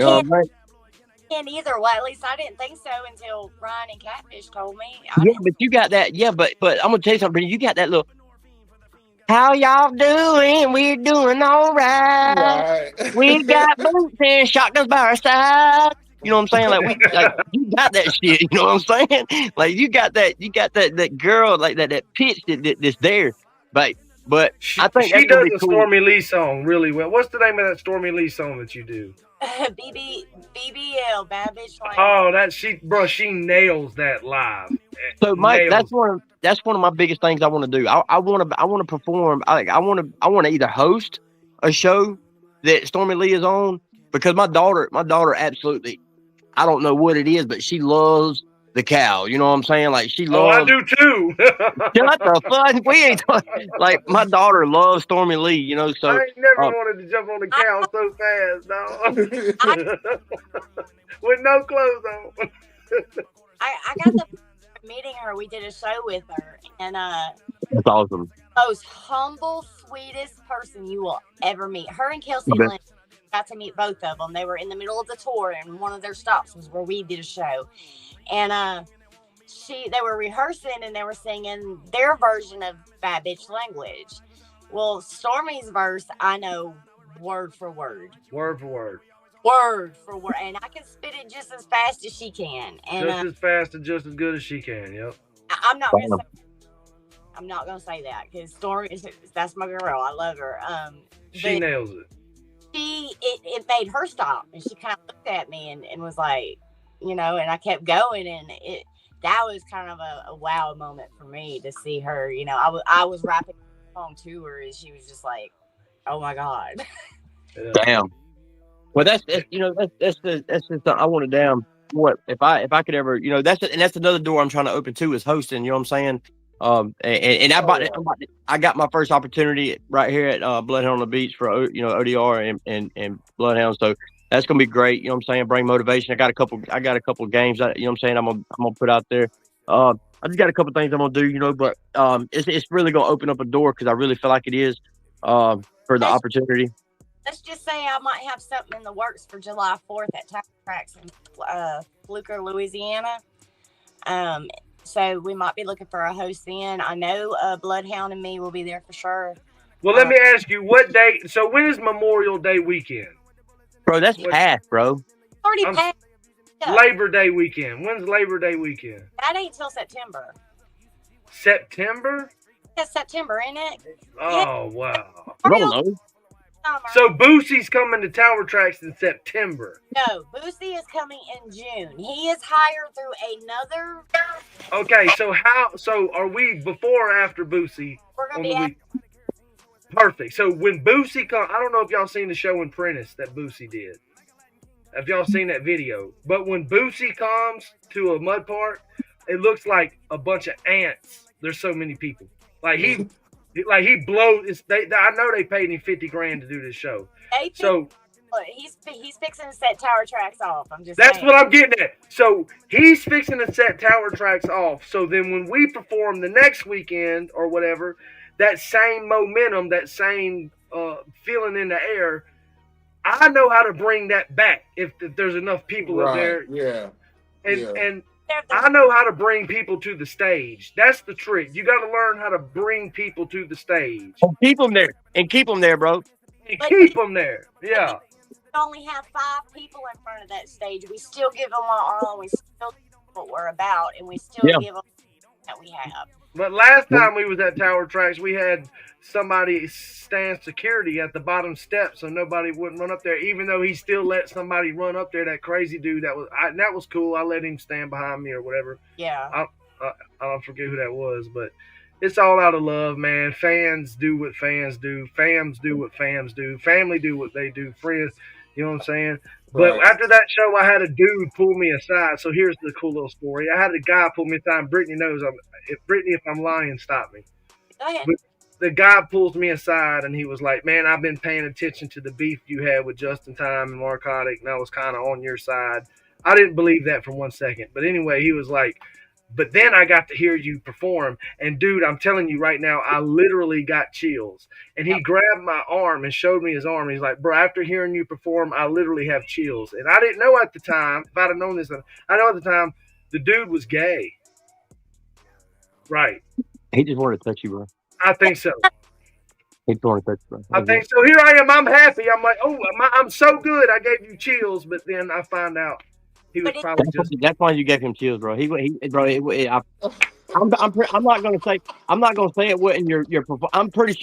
can't either. Well, at least I didn't think so until Ryan and Catfish told me. But you got that. Yeah, but I'm gonna tell you something. You got that little. How y'all doing? We're doing all right. We got boots and shotguns by our side. You know what I'm saying? Like you got that shit. You know what I'm saying? Like you got that girl, like that pitch that's there. But I think she does a cool. Stormy Lee song really well. What's the name of that Stormy Lee song that you do? BBL, Bad Bitch Lane. Oh, she nails that live. So Mike, that's one of my biggest things I want to do. I want to perform. I want to either host a show that Stormy Lee is on, because my daughter absolutely, I don't know what it is, but she loves the cow. You know what I'm saying? Like she loves. Oh, I do too. Shut the fuck. We ain't like my daughter loves Stormy Lee. So I ain't never wanted to jump on the cow so fast, dog. With no clothes on. I got the meeting her. We did a show with her, and That's awesome. Most humble, sweetest person you will ever meet. Her and Kelsey Lynn got to meet both of them. They were in the middle of the tour, and one of their stops was where we did a show. And they were rehearsing, and they were singing their version of Bad Bitch Language. Well, Stormy's verse, I know word for word. Word for word. Word for word. And I can spit it just as fast as she can. And just as fast and just as good as she can, yep. I'm not gonna say that because Stormy, that's my girl. I love her. She nails it. It made her stop, and she kind of looked at me and was like, and I kept going, and that was kind of a wow moment for me to see her. I was rapping along to her, and she was just like, "Oh my god!" Yeah. Damn. Well, that's just I want to damn what if I could ever that's another door I'm trying to open too is hosting. You know what I'm saying? I got my first opportunity right here at Bloodhound on the Beach for ODR and Bloodhound. So that's gonna be great. You know what I'm saying? Bring motivation. I got a couple games that I'm saying I'm gonna put out there. I just got a couple things I'm gonna do. But it's really gonna open up a door because I really feel like it is for the opportunity. Let's just say I might have something in the works for July 4th at Tower Tracks in Fluker, Louisiana. So we might be looking for a host then. I know Bloodhound and me will be there for sure. Well, let me ask you, what date? So when is Memorial Day weekend? Bro, that's past, bro. Already passed. Labor Day weekend. When's Labor Day weekend? That ain't till September. September? That's September, ain't it? Oh, wow. I don't know. So Boosie's coming to Tower Tracks in September. No, Boosie is coming in June. He is hired through another. Okay, so are we before or after Boosie? We're gonna be after. Perfect. So when Boosie comes, I don't know if y'all seen the show in Prentice that Boosie did. Have y'all seen that video? But when Boosie comes to a mud park, it looks like a bunch of ants. There's so many people. Like he blows. I know they paid him $50,000 to do this show. So he's fixing to set Tower Tracks off. That's saying. What I'm getting at. So he's fixing to set Tower Tracks off. So then when we perform the next weekend or whatever, that same momentum, that same feeling in the air, I know how to bring that back if there's enough people up there. Yeah. And I know how to bring people to the stage. That's the trick. You got to learn how to bring people to the stage. And keep them there. Bro. And keep them there. Yeah. We only have 5 people in front of that stage. We still give them our all. We still know what we're about, and we still give them that we have. But last time we was at Tower Tracks, we had somebody stand security at the bottom step so nobody wouldn't run up there, even though he still let somebody run up there. That crazy dude that was cool. I let him stand behind me or whatever. Yeah. I don't forget who that was, but it's all out of love, man. Fans do what fans do. Fams do what fams do. Family do what they do. Friends, you know what I'm saying? But after that show, I had a dude pull me aside. So here's the cool little story. I had a guy pull me aside. And Brittany knows. If I'm lying, stop me. Go ahead. But the guy pulls me aside, and he was like, man, I've been paying attention to the beef you had with Justin Time and Narcotic, and I was kind of on your side. I didn't believe that for 1 second. But anyway, he was like, but then I got to hear you perform. And, dude, I'm telling you right now, I literally got chills. And he grabbed my arm and showed me his arm. He's like, bro, after hearing you perform, I literally have chills. And I didn't know at the time, if I'd have known this, I know at the time, the dude was gay. Right. He just wanted to touch you, bro. I think so. He just wanted to touch you, bro. I think so. Here I am. I'm happy. I'm like, oh, I'm so good. I gave you chills. But then I find out he was probably that's why you gave him chills, bro. I'm not gonna say it wasn't your performance. I'm pretty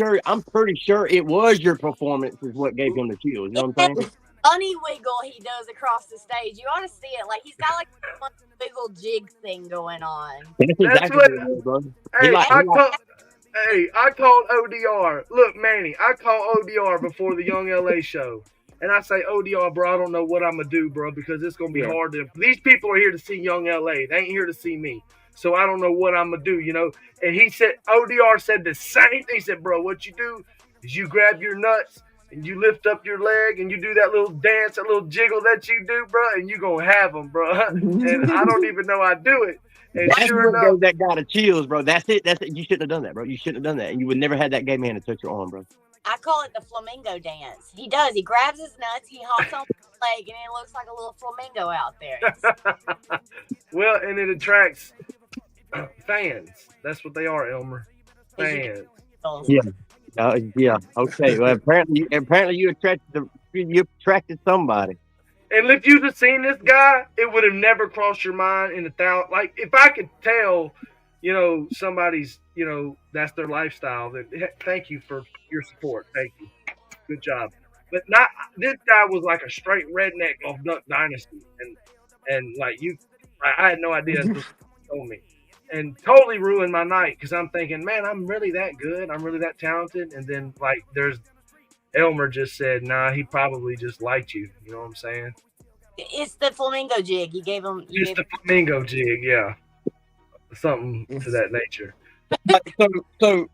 sure it was your performance is what gave him the chills. You know what I'm saying? Funny wiggle he does across the stage. You ought to see it. Like he's got like a funny wiggle jig thing going on. That's exactly what it is, bro. I called ODR. Look, Manny, I called ODR before the Young LA show. And I say, ODR, bro, I don't know what I'm going to do, bro, because it's going to be hard. These people are here to see Young LA. They ain't here to see me. So I don't know what I'm going to do, you know. And he said, ODR said the same thing. He said, bro, what you do is you grab your nuts and you lift up your leg and you do that little dance, that little jiggle that you do, bro, and you going to have them, bro. And I don't even know I do it. And That's sure what enough, gave that guy the chills, bro. That's it. You shouldn't have done that, bro. You shouldn't have done that. And you would never had that gay man to touch your arm, bro. I call it the flamingo dance. He does. He grabs his nuts, he hops on his leg, and it looks like a little flamingo out there. Well, and it attracts fans. That's what they are, Elmer. Fans. Yeah. Yeah. Okay. Well, apparently you attracted somebody. And if you'd have seen this guy, it would have never crossed your mind in 1,000. Like, if I could tell, somebody's, that's their lifestyle, then thank you for your support. Thank you. Good job. But this guy was like a straight redneck of Duck Dynasty. And like, I had no idea until you told me. And totally ruined my night because I'm thinking, man, I'm really that good. I'm really that talented. And then, like, Elmer just said, nah, he probably just liked you. You know what I'm saying? It's the flamingo jig. You gave him. The flamingo jig, yeah. Something to that nature. So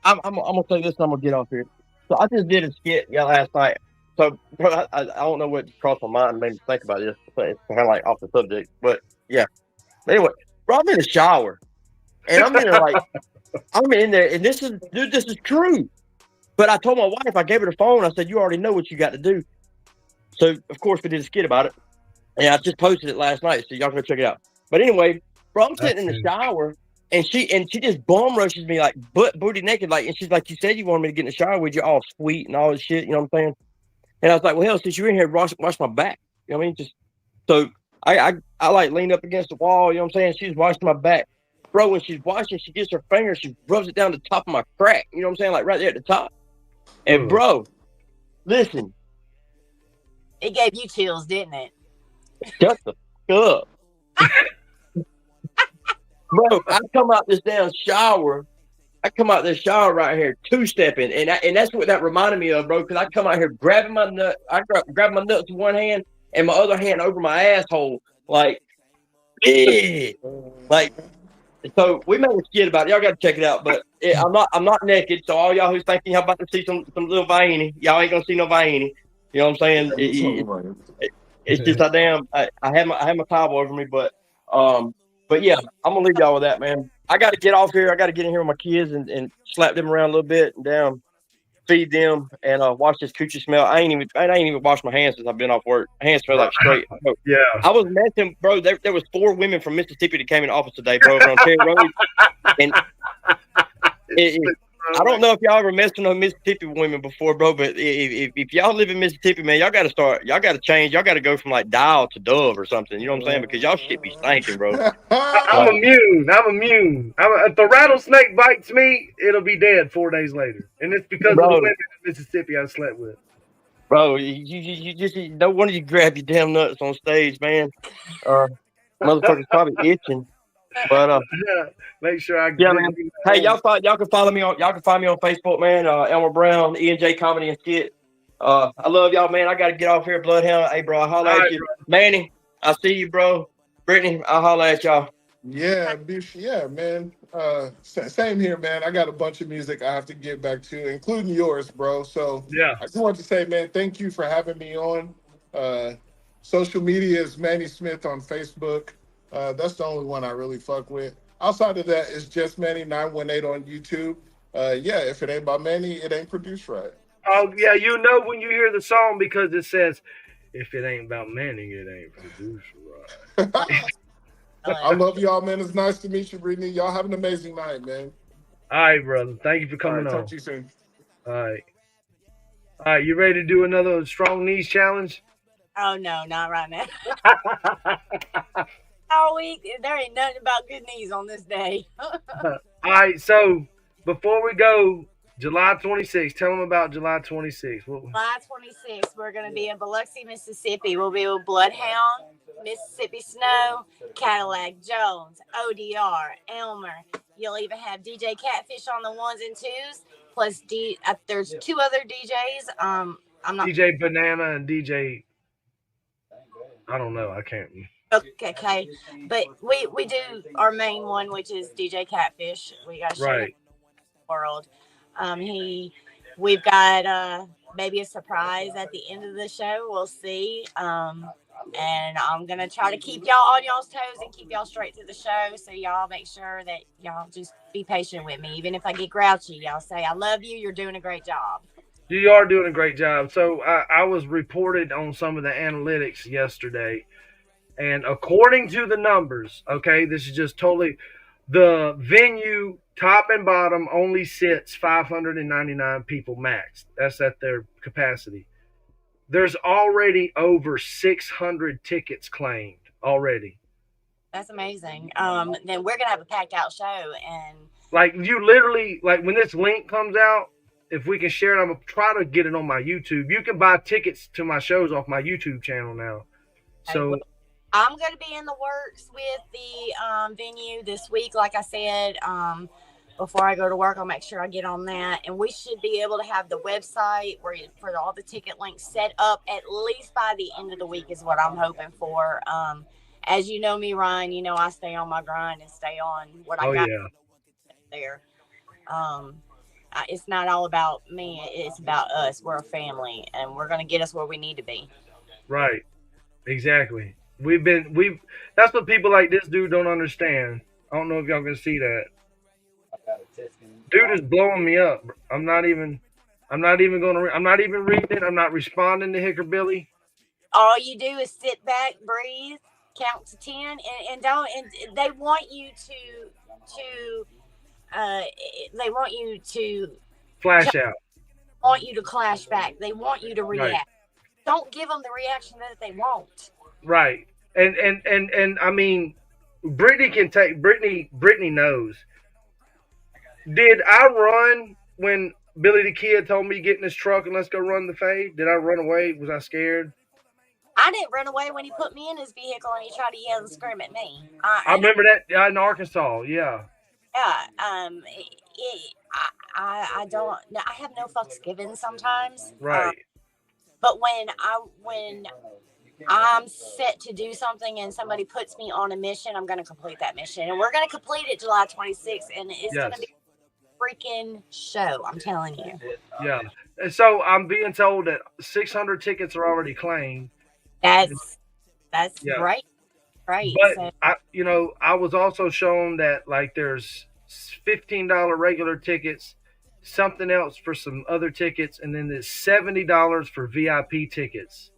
I'm gonna say this and I'm gonna get off here. So I just did a skit last night. So bro, I don't know what crossed my mind and made me think about this. It's kind of like off the subject, but yeah. Anyway, bro, I'm in the shower and I'm in there, and this is true. But I told my wife, I gave her the phone. I said, you already know what you got to do. So of course we did a skit about it, and I just posted it last night, so y'all can go check it out. But anyway, bro, I'm sitting in the shower, and she just bum rushes me like booty naked, like, and she's like, you said you wanted me to get in the shower with you, all sweet and all this shit, you know what I'm saying? And I was like, well, hell, since you're in here, wash my back, you know what I mean? Just so I like leaned up against the wall, you know what I'm saying? She's washing my back, bro. When she's washing, she gets her finger, she rubs it down the top of my crack, you know what I'm saying? Like right there at the top. And bro, listen. It gave you chills, didn't it? Shut the fuck up. Bro, I come out this damn shower. Right here, two-stepping. And that's what that reminded me of, bro, because I come out here grabbing my nut. I grab my nuts with one hand and my other hand over my asshole. Like, yeah. Like, so we made a skit about it. Y'all got to check it out. But I'm not naked. So all y'all who's thinking y'all about to see some little veiny, y'all ain't gonna see no veiny. You know what I'm saying? It's just I had my towel over me, but yeah, I'm gonna leave y'all with that, man. I got to get off here. I got to get in here with my kids and slap them around a little bit and down, feed them, and watch this coochie smell. I ain't even washed my hands since I've been off work. My hands smell like straight. Yeah. I was messing, bro. There was 4 women from Mississippi that came in the office today, bro, on Terry Road, and I don't know if y'all ever messed with no Mississippi women before, bro, but if y'all live in Mississippi, man, y'all got to change. Y'all got to go from like Dial to Dove or something. You know what I'm saying? Because y'all shit be stinking, bro. I'm immune. If the rattlesnake bites me, it'll be dead 4 days later. And it's because of the women in Mississippi I slept with. Bro, you just no wonder you grab your damn nuts on stage, man. Motherfucker's probably itching. But make sure I get man. Hey, y'all can follow me on find me on Facebook, man. Elmer Brown, E&J Comedy and Skit. I love y'all, man. I gotta get off here, Bloodhound. Hey, bro, I'll holler at you. Bro. Manny, I see you, bro. Brittany, I'll holler at y'all. Yeah, man. Same here, man. I got a bunch of music I have to get back to, including yours, bro. So yeah, I just want to say, man, thank you for having me on. Social media is Manny Smith on Facebook. That's the only one I really fuck with. Outside of that, it's just Manny 918 on YouTube. Yeah, if it ain't by Manny, it ain't produced right. Oh yeah, you know when you hear the song because it says, "If it ain't about Manny, it ain't produced right." I love y'all, man. It's nice to meet you, Brittany. Y'all have an amazing night, man. All right, brother. Thank you for coming on. Talk to you soon. All right. You ready to do another strong knees challenge? Oh no, not right now. All week, there ain't nothing about good knees on this day. All right, so before we go, July 26th. Tell them about July 26th. July 26th, we're going to be in Biloxi, Mississippi. We'll be with Bloodhound, Mississippi Snow, Cadillac Jones, ODR, Elmer. You'll even have DJ Catfish on the 1s and 2s. Plus, there's 2 other DJs. I'm not DJ Banana and DJ. I don't know. I can't. Okay, but we do our main one, which is DJ Catfish. We got to show the world. We've got maybe a surprise at the end of the show. We'll see. And I'm gonna try to keep y'all on y'all's toes and keep y'all straight through the show. So y'all make sure that y'all just be patient with me, even if I get grouchy. Y'all say I love you. You're doing a great job. You are doing a great job. So I was reported on some of the analytics yesterday, and according to the numbers, okay, this is just totally the venue top and bottom only sits 599 people max. That's at their capacity. There's already over 600 tickets claimed already. That's amazing. Then we're gonna have a packed out show, and like you literally, like when this link comes out, if we can share it, I'm gonna try to get it on my YouTube. You can buy tickets to my shows off my YouTube channel now. So I'm gonna be in the works with the venue this week. Like I said, before I go to work, I'll make sure I get on that, and we should be able to have the website for all the ticket links set up at least by the end of the week is what I'm hoping for. As you know me, Ryan, you know I stay on my grind and stay on what I got there. It's not all about me; it's about us. We're a family, and we're gonna get us where we need to be. Right, exactly. That's what people like this dude don't understand. I don't know if y'all can see that. Dude is blowing me up. I'm not even reading it. I'm not responding to Hickerbilly. All you do is sit back, breathe, count to 10, and don't. And they want you to flash out. Want you to clash back. They want you to react. Right. Don't give them the reaction that they want. Right. And I mean, Brittany knows. Did I run when Billy the Kid told me get in his truck and let's go run the fade? Did I run away? Was I scared? I didn't run away when he put me in his vehicle and he tried to yell and scream at me. I remember that in Arkansas. Yeah. Yeah. I don't. I have no fucks given sometimes. Right. But when I'm set to do something and somebody puts me on a mission, I'm going to complete that mission, and we're going to complete it July 26th, and it's going to be a freaking show. I'm telling you. Yeah. And so I'm being told that 600 tickets are already claimed. That's right. Right. But so, I was also shown that like there's $15 regular tickets, something else for some other tickets, and then there's $70 for VIP tickets.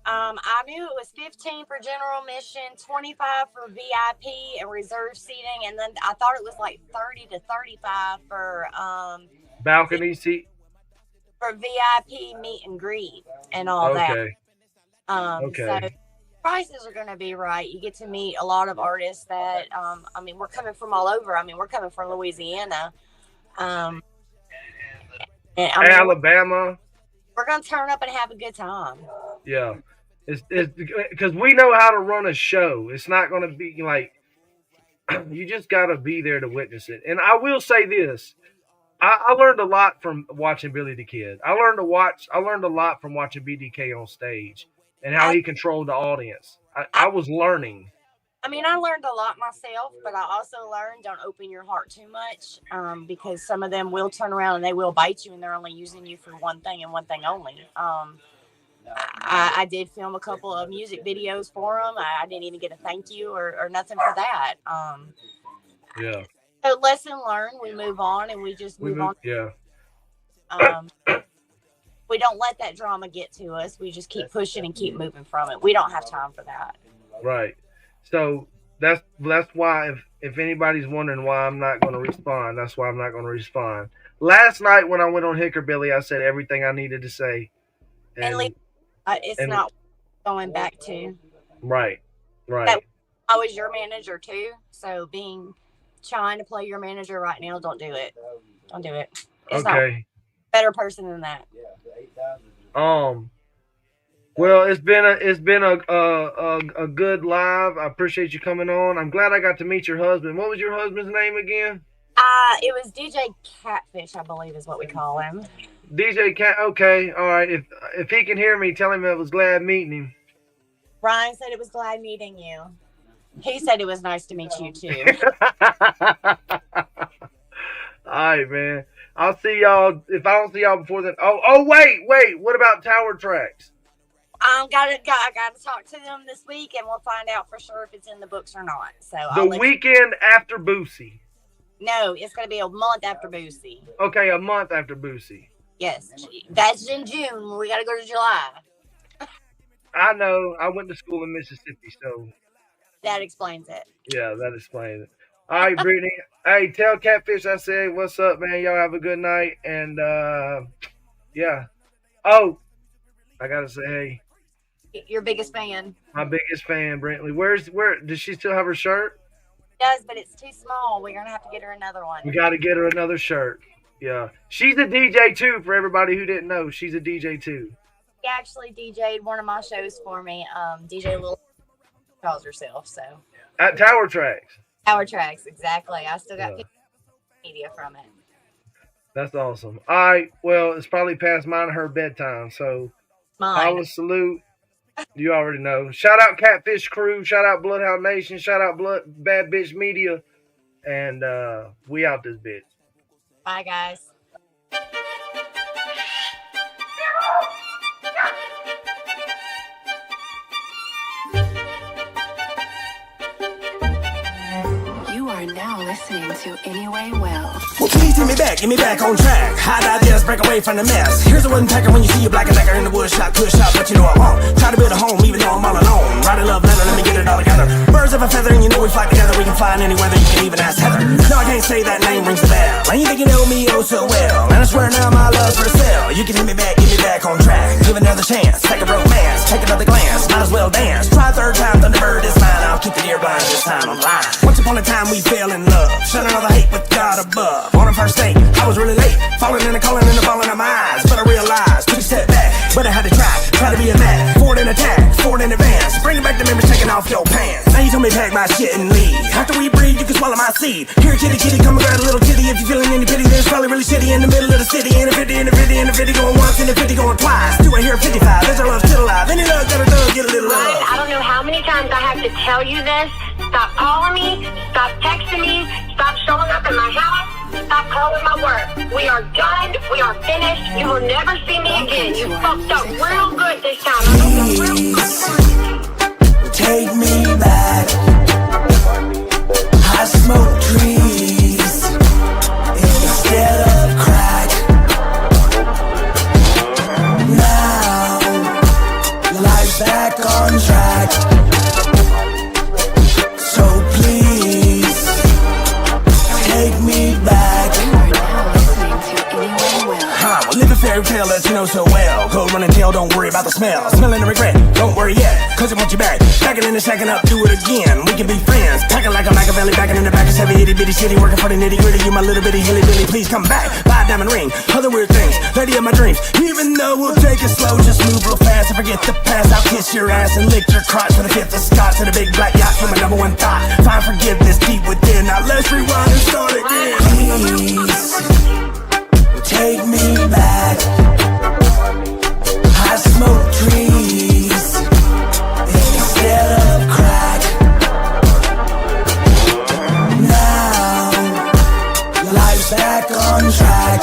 I knew it was $15 for general admission, $25 for VIP and reserve seating, and then I thought it was like $30 to $35 for balcony seat for VIP meet and greet and all that. Okay. So prices are going to be right. You get to meet a lot of artists that we're coming from all over. We're coming from Louisiana, and Alabama. We're going to turn up and have a good time. Yeah. It's because we know how to run a show. It's not going to be like you just got to be there to witness it. And I will say this: I learned a lot from watching Billy the Kid. I learned a lot from watching BDK on stage and how he controlled the audience. I was learning. I learned a lot myself, but I also learned don't open your heart too much because some of them will turn around and they will bite you, and they're only using you for one thing and one thing only. I did film a couple of music videos for them. I didn't even get a thank you or nothing for that. Yeah. So lesson learned. We move on, and we just move on. Yeah. We don't let that drama get to us. We just keep pushing and keep moving from it. We don't have time for that. Right. So that's why if anybody's wondering why I'm not going to respond, that's why I'm not going to respond. Last night when I went on Hickerbilly, I said everything I needed to say. And it's not going back to. Right. I was your manager too, so trying to play your manager right now, don't do it. Don't do it. It's not a better person than that. Well, it's been a good live. I appreciate you coming on. I'm glad I got to meet your husband. What was your husband's name again? It was DJ Catfish, I believe is what we call him. DJ Cat. Okay, all right. If he can hear me, tell him I was glad meeting him. Ryan said it was glad meeting you. He said it was nice to meet you too. All right, man. I'll see y'all. If I don't see y'all before then. Oh, wait. What about Tower Tracks? I gotta talk to them this week, and we'll find out for sure if it's in the books or not. So the weekend after Boosie. No, it's gonna be a month after Boosie. Okay, a month after Boosie. Yes, that's in June. We gotta go to July. I know. I went to school in Mississippi, so that explains it. Yeah, that explains it. All right, Brittany. Hey, tell Catfish I said what's up, man. Y'all have a good night, and yeah. Oh, I gotta say, hey. Your biggest fan. My biggest fan, Brentley. Where does she still have her shirt? She does, but it's too small. We're gonna have to get her another one. We gotta get her another shirt. Yeah. She's a DJ too, for everybody who didn't know. She's a DJ too. She actually DJ'd one of my shows for me. DJ Little calls herself, so. At Tower Tracks. Tower Tracks, exactly. I still got media from it. That's awesome. All right. Well, it's probably past mine and her bedtime, so I will salute. You already know. Shout out Catfish Crew. Shout out Bloodhound Nation. Shout out Bad Bitch Media. And we out this bitch. Bye, guys. You are now listening to Anyway Well. Well, please get me back on track. Hide ideas, break away from the mess. Here's a wooden packer when you see a black and decker in the wood shop, good shop, but you know I won't. Try to build a home, even though I'm all alone. Write a love letter, let me get it all together. Birds of a feather, and you know we fly together. We can fly in any weather, you can even ask Heather. No, I can't say that name rings a bell. And you think you know me oh so well. And I swear now my love's for sale. You can hit me back, get me back on track. Give another chance, take a romance, take another glance. Might as well dance. Try a third time, Thunderbird is mine. I'll keep it ear blind this time I'm blind. Once upon a time we fell in love. Shut another hate with God above. On a first date, I was really late. Falling in the calling and the falling of my eyes. But I realized, took a step back. But I had to try to be a man. Forward in attack, forward in advance. Bringing back the memories, taking off your pants. Now you told me pack my shit and leave. After we breathe, you can swallow my seed. Here, kitty, come and grab a little kitty. If you're feeling any pity, then it's probably really shitty in the middle of the city. In the 50, going once, in the 50 going twice. Do I hear 55? Is our love still alive? Any love, got a dog, get a little love. I don't know how many times I have to tell you this. Stop calling me. Stop texting me. Stop showing up in my house. Stop calling my work. We are done. We are finished. You will never see me again. You fucked up real good this time. Please, take me back. I smoke trees instead of crack. Now, life's back on track. So please, take me back. Well, live a fairy tale that you know so well. Go running tail, don't worry about the smell. Smelling the regret, don't worry yet, cause it wants you back. Backing in and shacking up, do it again. We can be friends. Packing like a Machiavelli, backing in the back of 7 itty bitty city. Working for the nitty gritty, you my little bitty hilly billy. Please come back, buy a diamond ring, other weird things, lady of my dreams. Even though we'll take it slow, just move real fast and forget the past. I'll kiss your ass and lick your crotch for the 5th of scotch to the big black yacht. You're my number one thought. Find forgiveness deep within. Now let's rewind and start again. Please, take me back. I smoke trees instead of crack. Now, life's back on track.